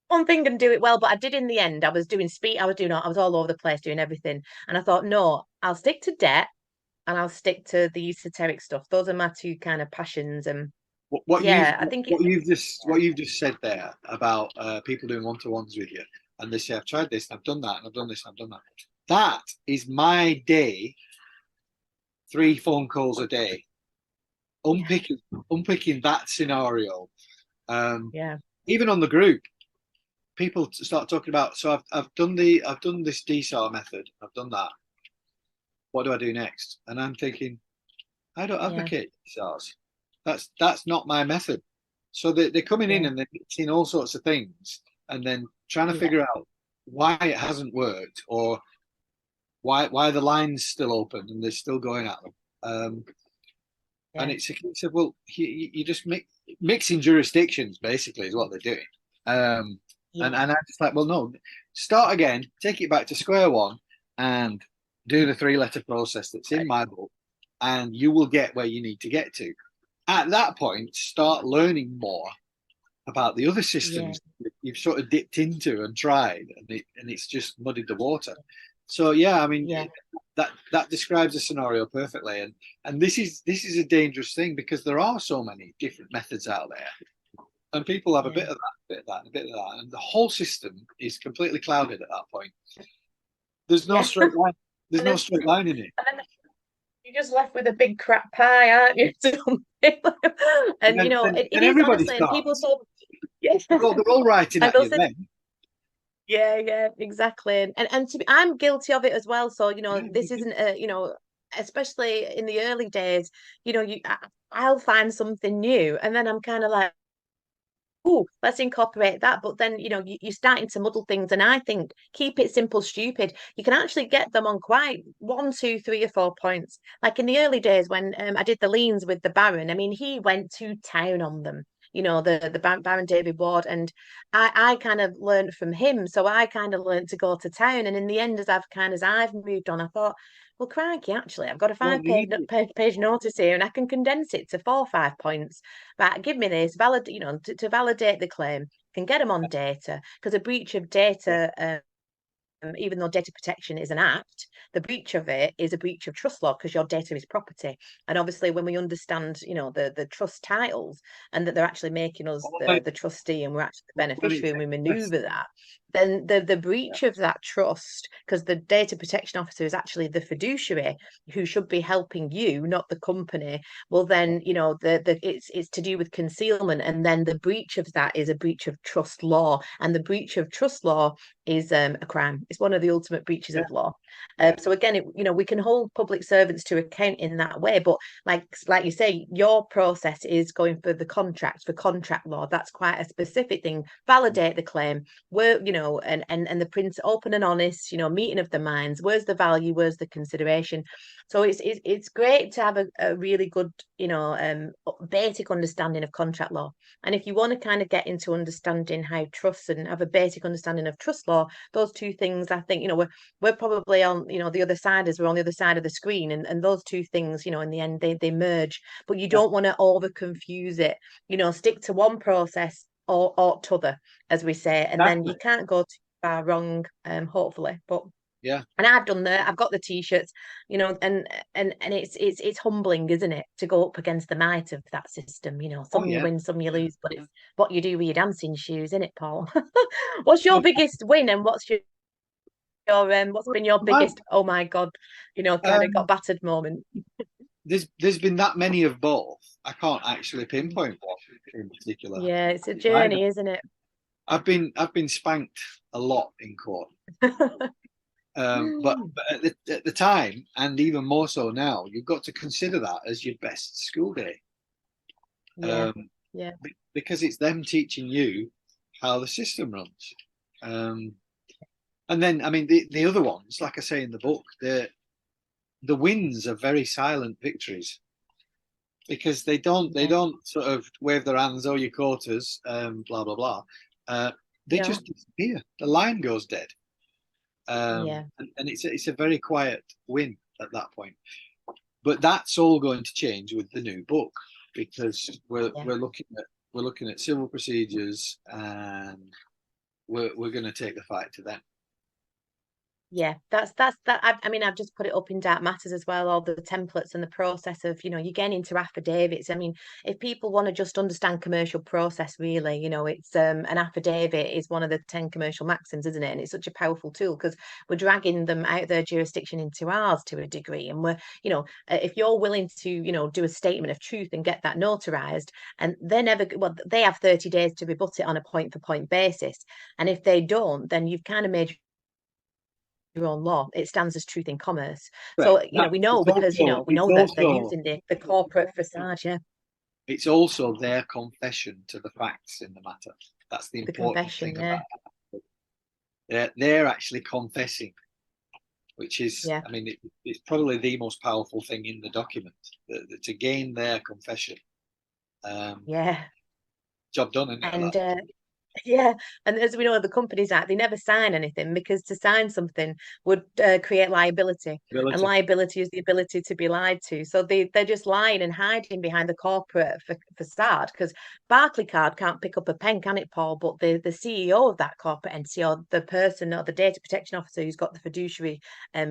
One thing and do it well, but I did in the end. I was doing speed, I was all over the place doing everything. And I thought, no, I'll stick to debt and I'll stick to the esoteric stuff. Those are my two kind of passions. And What yeah, I think it's what you've just said there about people doing one-to-ones with you, and they say, I've tried this, and I've done that, and I've done this, and I've done that. That is my day. 3 phone calls a day, unpicking that scenario. yeah, Even on the group, people start talking about. So I've done this DSAR method. I've done that. What do I do next? And I'm thinking, I don't yeah, advocate DSARs. That's not my method. So they're coming in yeah, and they're mixing all sorts of things, and then trying to yeah, figure out why it hasn't worked, or why the line's still open and they're still going at them. And yeah, it's a case of, well, you just mixing jurisdictions basically is what they're doing. And yeah, I'm just like, well, no, start again, take it back to square one, and do the 3-letter process that's in my book, and you will get where you need to get to. At that point, start learning more about the other yeah, systems that you've sort of dipped into and tried, and it's just muddied the water. So yeah, I mean, yeah. that describes the scenario perfectly, and this is a dangerous thing, because there are so many different methods out there, and people have a Yeah. bit of that, a bit of that, and a bit of that, and the whole system is completely clouded at that point. There's no Yeah. straight line. There's And no then, straight line in it. and then you're just left with a big crap pie, aren't you? And And it then is everybody honestly, and people starts. so yeah. They're all writing And at they'll you say, then. yeah, exactly. And I'm guilty of it as well. So, Yeah, this isn't especially in the early days, I'll find something new and then I'm kind of like, oh, let's incorporate that. But then, you're starting to muddle things. And I think keep it simple, stupid. You can actually get them on quite 1, 2, 3 or 4 points. Like in the early days when I did the liens with the Baron, I mean, he went to town on them. The Baron David Ward, and I kind of learned from him. So I kind of learned to go to town. And in the end, as I've moved on, I thought, well, crikey, actually, I've got a don't five-page need it. page notice here, and I can condense it to 4 or 5 points. Right, give me this valid, to validate the claim. Can get them on data, because a breach of Yeah. data, even though data protection is an act, the breach of it is a breach of trust law, because your data is property. And obviously, when we understand, the trust titles, and that they're actually making us All the trustee and we're actually the when beneficiary, it's and we expressed. maneuver that, then the breach of that trust, because the data protection officer is actually the fiduciary who should be helping you, not the company. Well, then, it's to do with concealment, and then the breach of that is a breach of trust law, and the breach of trust law is a crime. It's one of the ultimate breaches Yeah, of law. yeah. So again, we can hold public servants to account in that way. But like you say, your process is going for the contract, for contract law. That's quite a specific thing. Validate the claim. Where and the prince open and honest. Meeting of the minds. Where's the value? Where's the consideration? So it's great to have a really good basic understanding of contract law. And if you want to kind of get into understanding how trust and have a basic understanding of trust law, those two things, I think, we're probably on, the other side, as we're on the other side of the screen. And those two things, in the end, they merge. But you Yeah. don't want to over confuse it. Stick to one process or t'other, as we say. And then Exactly. you can't go too far wrong, hopefully. But Yeah. And I've done that. I've got the t-shirts, you know, and it's humbling, isn't it, to go up against the might of that system? You know, Oh some you yeah. win, some you lose, but it's what you do with your dancing shoes, isn't it, Paul? What's your biggest win, and what's been your Well, biggest, oh my God, you know, kind of got um, battered moment? there's been that many of both. I can't actually pinpoint one in particular. Yeah, it's a Either. journey, isn't it? I've been spanked a lot in court. But at the time, and even more so now, you've got to consider that as your best school day, Yeah, yeah, because it's them teaching you how the system runs. Um, and then, I mean, the other ones, like I say in the book, the wins are very silent victories because they yeah. don't sort of wave their hands, oh, your quarters, blah blah blah. They No, just disappear. The line goes dead, yeah, and it's a very quiet win at that point. But that's all going to change with the new book because yeah. we're looking at civil procedures and we're going to take the fight to them. Yeah, that's that. I mean, I've just put it up in Dark Matters as well, all the templates and the process of, you know, you're getting into affidavits. I mean, if people want to just understand commercial process, really, you know, it's an affidavit is one of the 10 commercial maxims, isn't it? And it's such a powerful tool because we're dragging them out of their jurisdiction into ours to a degree. And we're, you know, if you're willing to, you know, do a statement of truth and get that notarized, and they're never, well, they have 30 days to rebut it on a point for point basis. And if they don't, then you've kind of made your own law. It stands as truth in commerce. Correct. So, you know, we know because, you know, we It's know that they're also using the corporate facade, yeah. it's also their confession to the facts in the matter. That's the The important confession, thing yeah. about it. They're actually confessing, which is, Yeah. I mean, it's probably the most powerful thing in the document, to gain their confession. Um, Yeah. Job done, isn't it? And yeah, and as we know, the Companies Act, they never sign anything because to sign something would create liability, and Ability. liability is the ability to be lied to. So they're just lying and hiding behind the corporate facade. Because Barclaycard can't pick up a pen, can it, Paul? But the CEO of that corporate entity, or the person, or the data protection officer who's got the fiduciary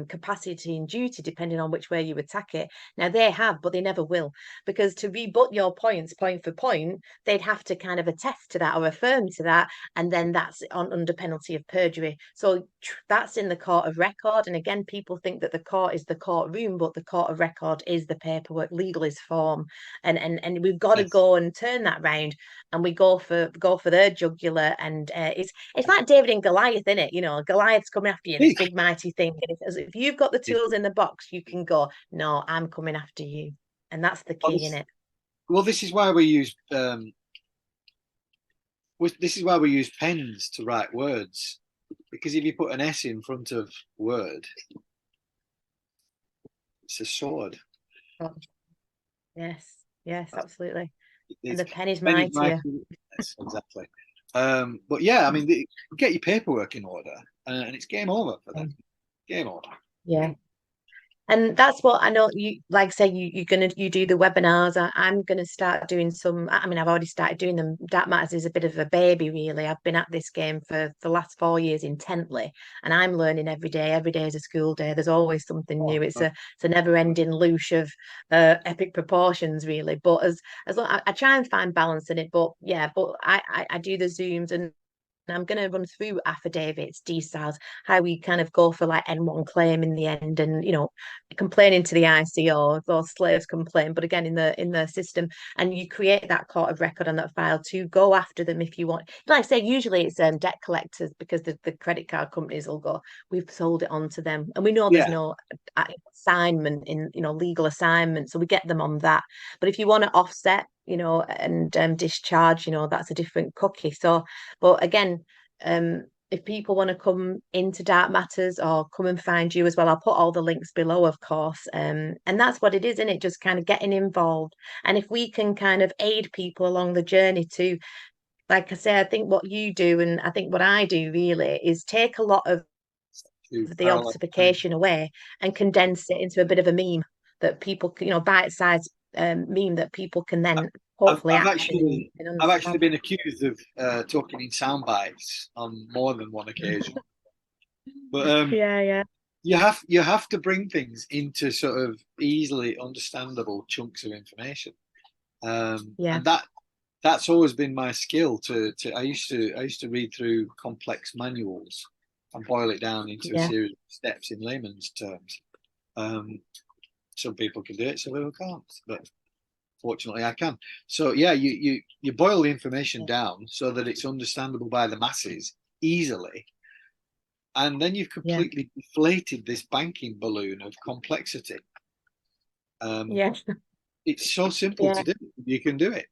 capacity and duty, depending on which way you attack it. Now they have, but they never will, because to rebut your points, point for point, they'd have to kind of attest to that or affirm to that, and then that's under penalty of perjury. So that's in the court of record. And again, people think that the court is the courtroom, but the court of record is the paperwork. Legal is form, and we've got to Yes. go and turn that round, and we go for their jugular. And it's like David and Goliath, in it. You know, Goliath's coming after you, this big mighty thing. And if you've got the tools in the box, you can go, no, I'm coming after you, and that's the Well, key in it. this is why we use this is why we use pens to write words, because if you put an S in front of word, it's a sword. Oh, yes, yes, absolutely. And It's, the pen is pen is mightier. mighty. Yes, exactly. But yeah, I mean, get your paperwork in order, and it's game over for them. Game over. Yeah. And that's what I know you like say you do the webinars. I'm gonna start doing some. I mean, I've already started doing them. Dark Matters is a bit of a baby, really. I've been at this game for the last 4 years intently, and I'm learning every day. Every day is a school day. There's always something new. It's a never-ending loosh of epic proportions, really. But as long, I try and find balance in it. But yeah, but I do the Zooms, and I'm going to run through affidavits, DSAs, how we kind of go for like N1 claim in the end, and you know, complaining to the ICO, those slaves complain, but again in the system, and you create that court of record on that file to go after them if you want. Like I say, usually it's debt collectors, because the credit card companies will go, we've sold it on to them, and we know there's Yeah. no assignment in, you know, legal assignment, so we get them on that. But if you want to offset, you know, and discharge, you know, that's a different cookie. So, but again, if people want to come into Dark Matters or come and find you as well, I'll put all the links below, of course. And that's what it is, isn't it? Just kind of getting involved. And if we can kind of aid people along the journey to, like I say, I think what you do and I think what I do really is take a lot of To the parallel. obfuscation away and condense it into a bit of a meme that people, you know, bite-sized meme that people can then hopefully I've action actually and I've actually understand. been accused of talking in sound bites on more than one occasion. But Yeah, yeah. you have to bring things into sort of easily understandable chunks of information, Yeah, and that's always been my skill. I used to read through complex manuals and boil it down into a yeah, series of steps in layman's terms. Um, some people can do it, some people can't, but fortunately I can. So yeah, you boil the information yeah, down so that it's understandable by the masses easily, and then you've yeah, completely deflated this banking balloon of complexity. Um, yeah, it's so simple yeah. to do. You can do it.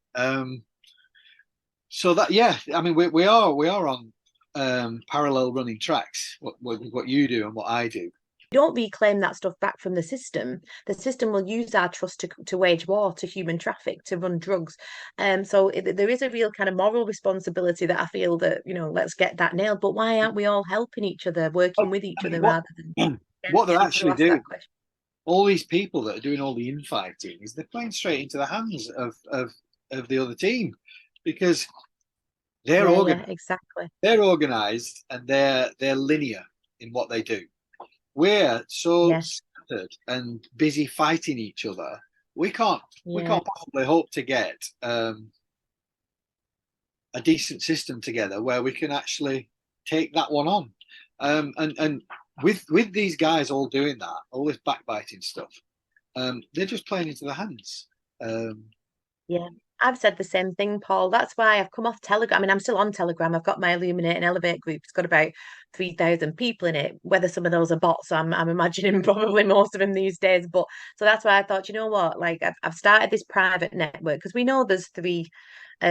So that yeah, I mean we are on parallel running tracks. What you do and what I do. Don't reclaim that stuff back from the system will use our trust to wage war, to human traffic, to run drugs. There is a real kind of moral responsibility that I feel that, let's get that nailed. But why aren't we all helping each other, working with each I mean, other rather than what they're getting people to actually ask doing, that question? all these people that are doing all the infighting, is they're playing straight into the hands of the other team, because they're Yeah, yeah, organized, exactly. and they're linear in what they do. We're so Yes, scattered and busy fighting each other. We yeah, can't possibly hope to get a decent system together where we can actually take that one on. And with these guys all doing that, all this backbiting stuff, they're just playing into the hands. Um, yeah. I've said the same thing, Paul. That's why I've come off Telegram. I mean, I'm still on Telegram. I've got my Illuminate and Elevate group. It's got about 3,000 people in it. Whether some of those are bots, I'm imagining probably most of them these days. But so that's why I thought, you know what? Like I've started this private network because we know there's three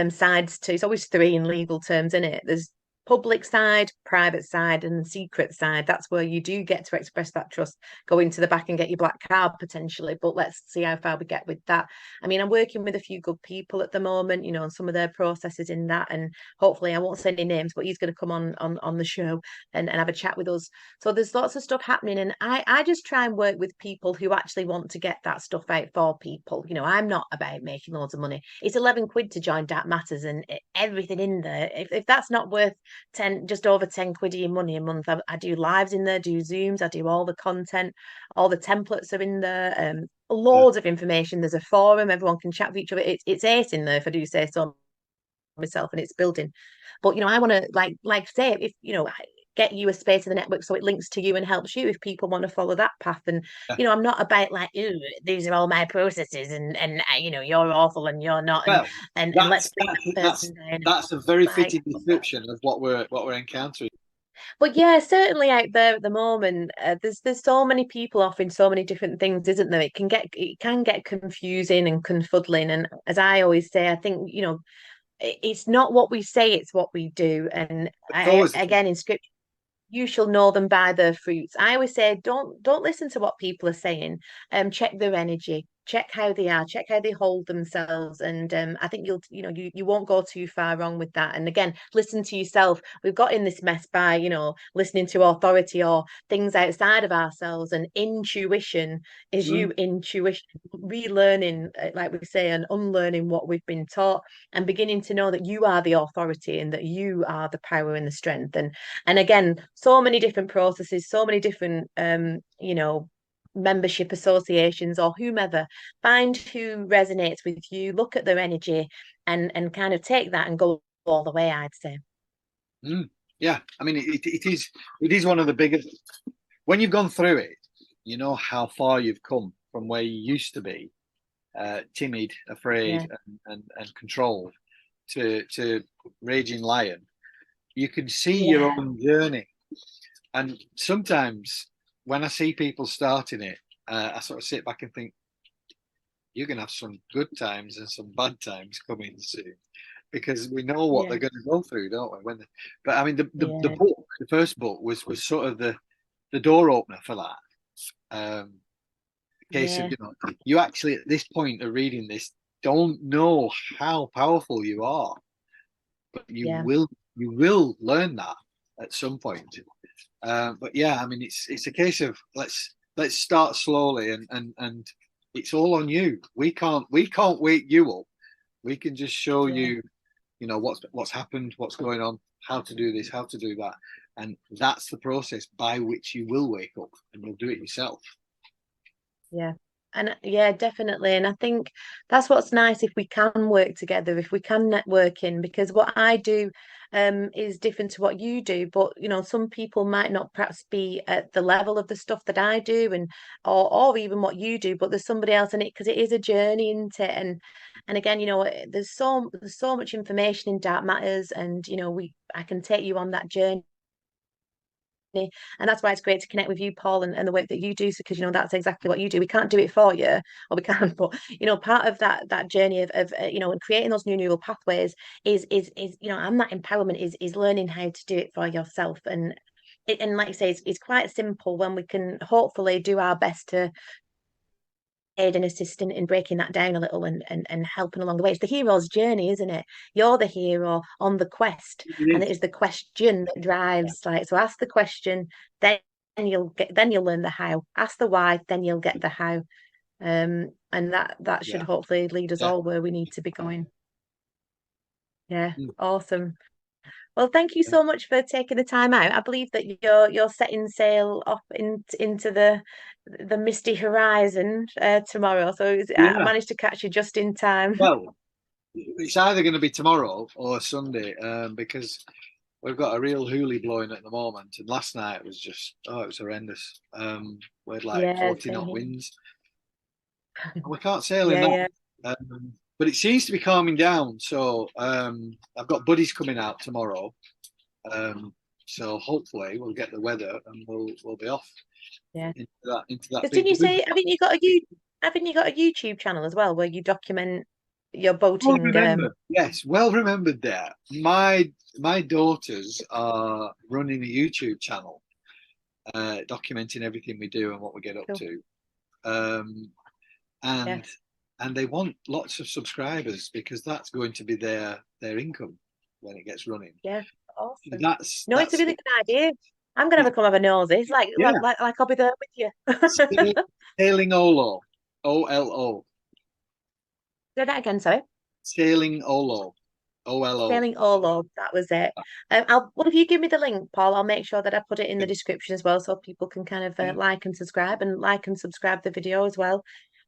sides to. It's always three in legal terms, isn't it? There's public side, private side, and the secret side. That's where you do get to express that trust. Go into the back and get your black card potentially. But let's see how far we get with that. I mean, I'm working with a few good people at the moment, and some of their processes in that, and hopefully I won't say any names, but he's going to come on the show and have a chat with us. So there's lots of stuff happening, and I just try and work with people who actually want to get that stuff out for people. I'm not about making loads of money. It's 11 quid to join Dark Matters, and everything in there. If that's not worth 10, just over 10 quid of your money a month, I do lives in there, do Zooms, I do all the content, all the templates are in there. yeah. Loads of information. There's a forum, everyone can chat with each other. It's ace in there, if I do say so myself, and it's building. But I want to like say, if get you a space in the network so it links to you and helps you if people want to follow that path. And I'm not about like, ooh, these are all my processes, and you're awful and you're not, and Well, and let's that's bring that that's person down. that's a very Like, fitting description of what we're encountering. but yeah, certainly out there at the moment, there's so many people offering so many different things, isn't there? It can get confusing and confuddling. And as I always say, I think it's not what we say, it's what we do. And It's always again, in scripture, you shall know them by their fruits. I always say, don't listen to what people are saying. Check their energy, check how they are, check how they hold themselves, and I think you won't go too far wrong with that. And again, listen to yourself. We've got in this mess by listening to authority or things outside of ourselves, and intuition is mm, intuition, relearning, like we say, and unlearning what we've been taught, and beginning to know that you are the authority and that you are the power and the strength. And again, so many different processes, so many different membership associations or whomever. Find who resonates with you, look at their energy, and kind of take that and go all the way, I'd say. mm. Yeah, I mean it is one of the biggest. When you've gone through it, you know how far you've come from where you used to be, timid, afraid, Yeah, and controlled, to raging lion. You can see your yeah, own journey. And sometimes when I see people starting it, I sort of sit back and think, you're going to have some good times and some bad times coming soon, because we know what yeah, they're going to go through, don't we? But I mean, the yeah, book, the first book was sort of the door opener for that. Case of, yeah, you actually at this point of reading this don't know how powerful you are, but you yeah, will learn that at some point. But yeah, I mean, it's a case of let's start slowly, and it's all on you. We can't wake you up. We can just show yeah, you, what's happened, what's going on, how to do this, how to do that. And that's the process by which you will wake up, and you'll do it yourself. Yeah. And yeah, definitely. And I think that's what's nice if we can work together, if we can network in, because what I do is different to what you do. But some people might not perhaps be at the level of the stuff that I do and or even what you do, but there's somebody else in it because it is a journey, isn't it? And again, there's so much information in Dark Matters, and I can take you on that journey. And that's why it's great to connect with you, Paul, and the work that you do, because that's exactly what you do. We can't do it for you, or we can't, but part of that journey of and creating those new neural pathways is and that empowerment is learning how to do it for yourself. And like you say, it's quite simple when we can hopefully do our best to aid and assistant in breaking that down a little and helping along the way. It's the hero's journey, isn't it? You're the hero on the quest, and it is the question that drives. Like, so ask the question, then you'll learn the how. Ask the why, then you'll get the how. And that should hopefully lead us all where we need to be going. Yeah, awesome. Well, thank you so much for taking the time out. I believe that you're setting sail off into the misty horizon tomorrow. So I managed to catch you just in time. Well, it's either going to be tomorrow or Sunday, because we've got a real hoolie blowing at the moment. And last night was just, it was horrendous. We had like 40 knot winds. We can't sail in that. But it seems to be calming down. So I've got buddies coming out tomorrow. So hopefully we'll get the weather and we'll be off. Yeah. Into that. Didn't you say? Haven't you got a YouTube channel as well where you document your boating? Yes, well remembered there. My daughters are running a YouTube channel, documenting everything we do and what we get up to. And they want lots of subscribers because that's going to be their income when it gets running. Yeah, awesome. It's a really good idea. I'm gonna come have a nosy. It's like I'll be there with you. Sailing Olo, OLO. Say that again, sorry. Sailing Olo, OLO. Sailing Olo, that was it. Well, if you give me the link, Paul, I'll make sure that I put it in the description as well, so people can kind of like and subscribe the video as well.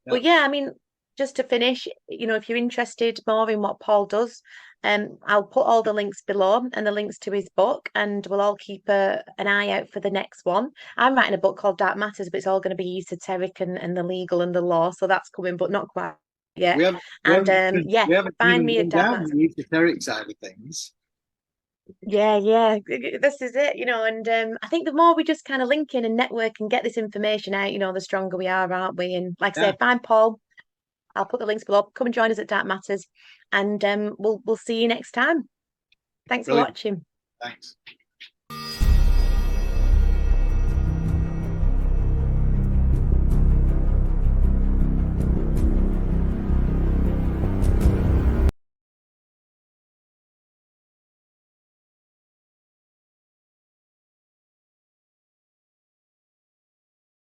But yeah, I mean, just to finish, if you're interested more in what Paul does, I'll put all the links below and the links to his book, and we'll all keep an eye out for the next one. I'm writing a book called Dark Matters, but it's all going to be esoteric and the legal and the law, so that's coming, but not quite yet. Find me at Dark Matters. The esoteric side of things. Yeah, this is it, and I think the more we just kind of link in and network and get this information out, the stronger we are, aren't we? And like I say, find Paul. I'll put the links below. Come and join us at Dark Matters, and we'll see you next time. Thanks for watching. Thanks.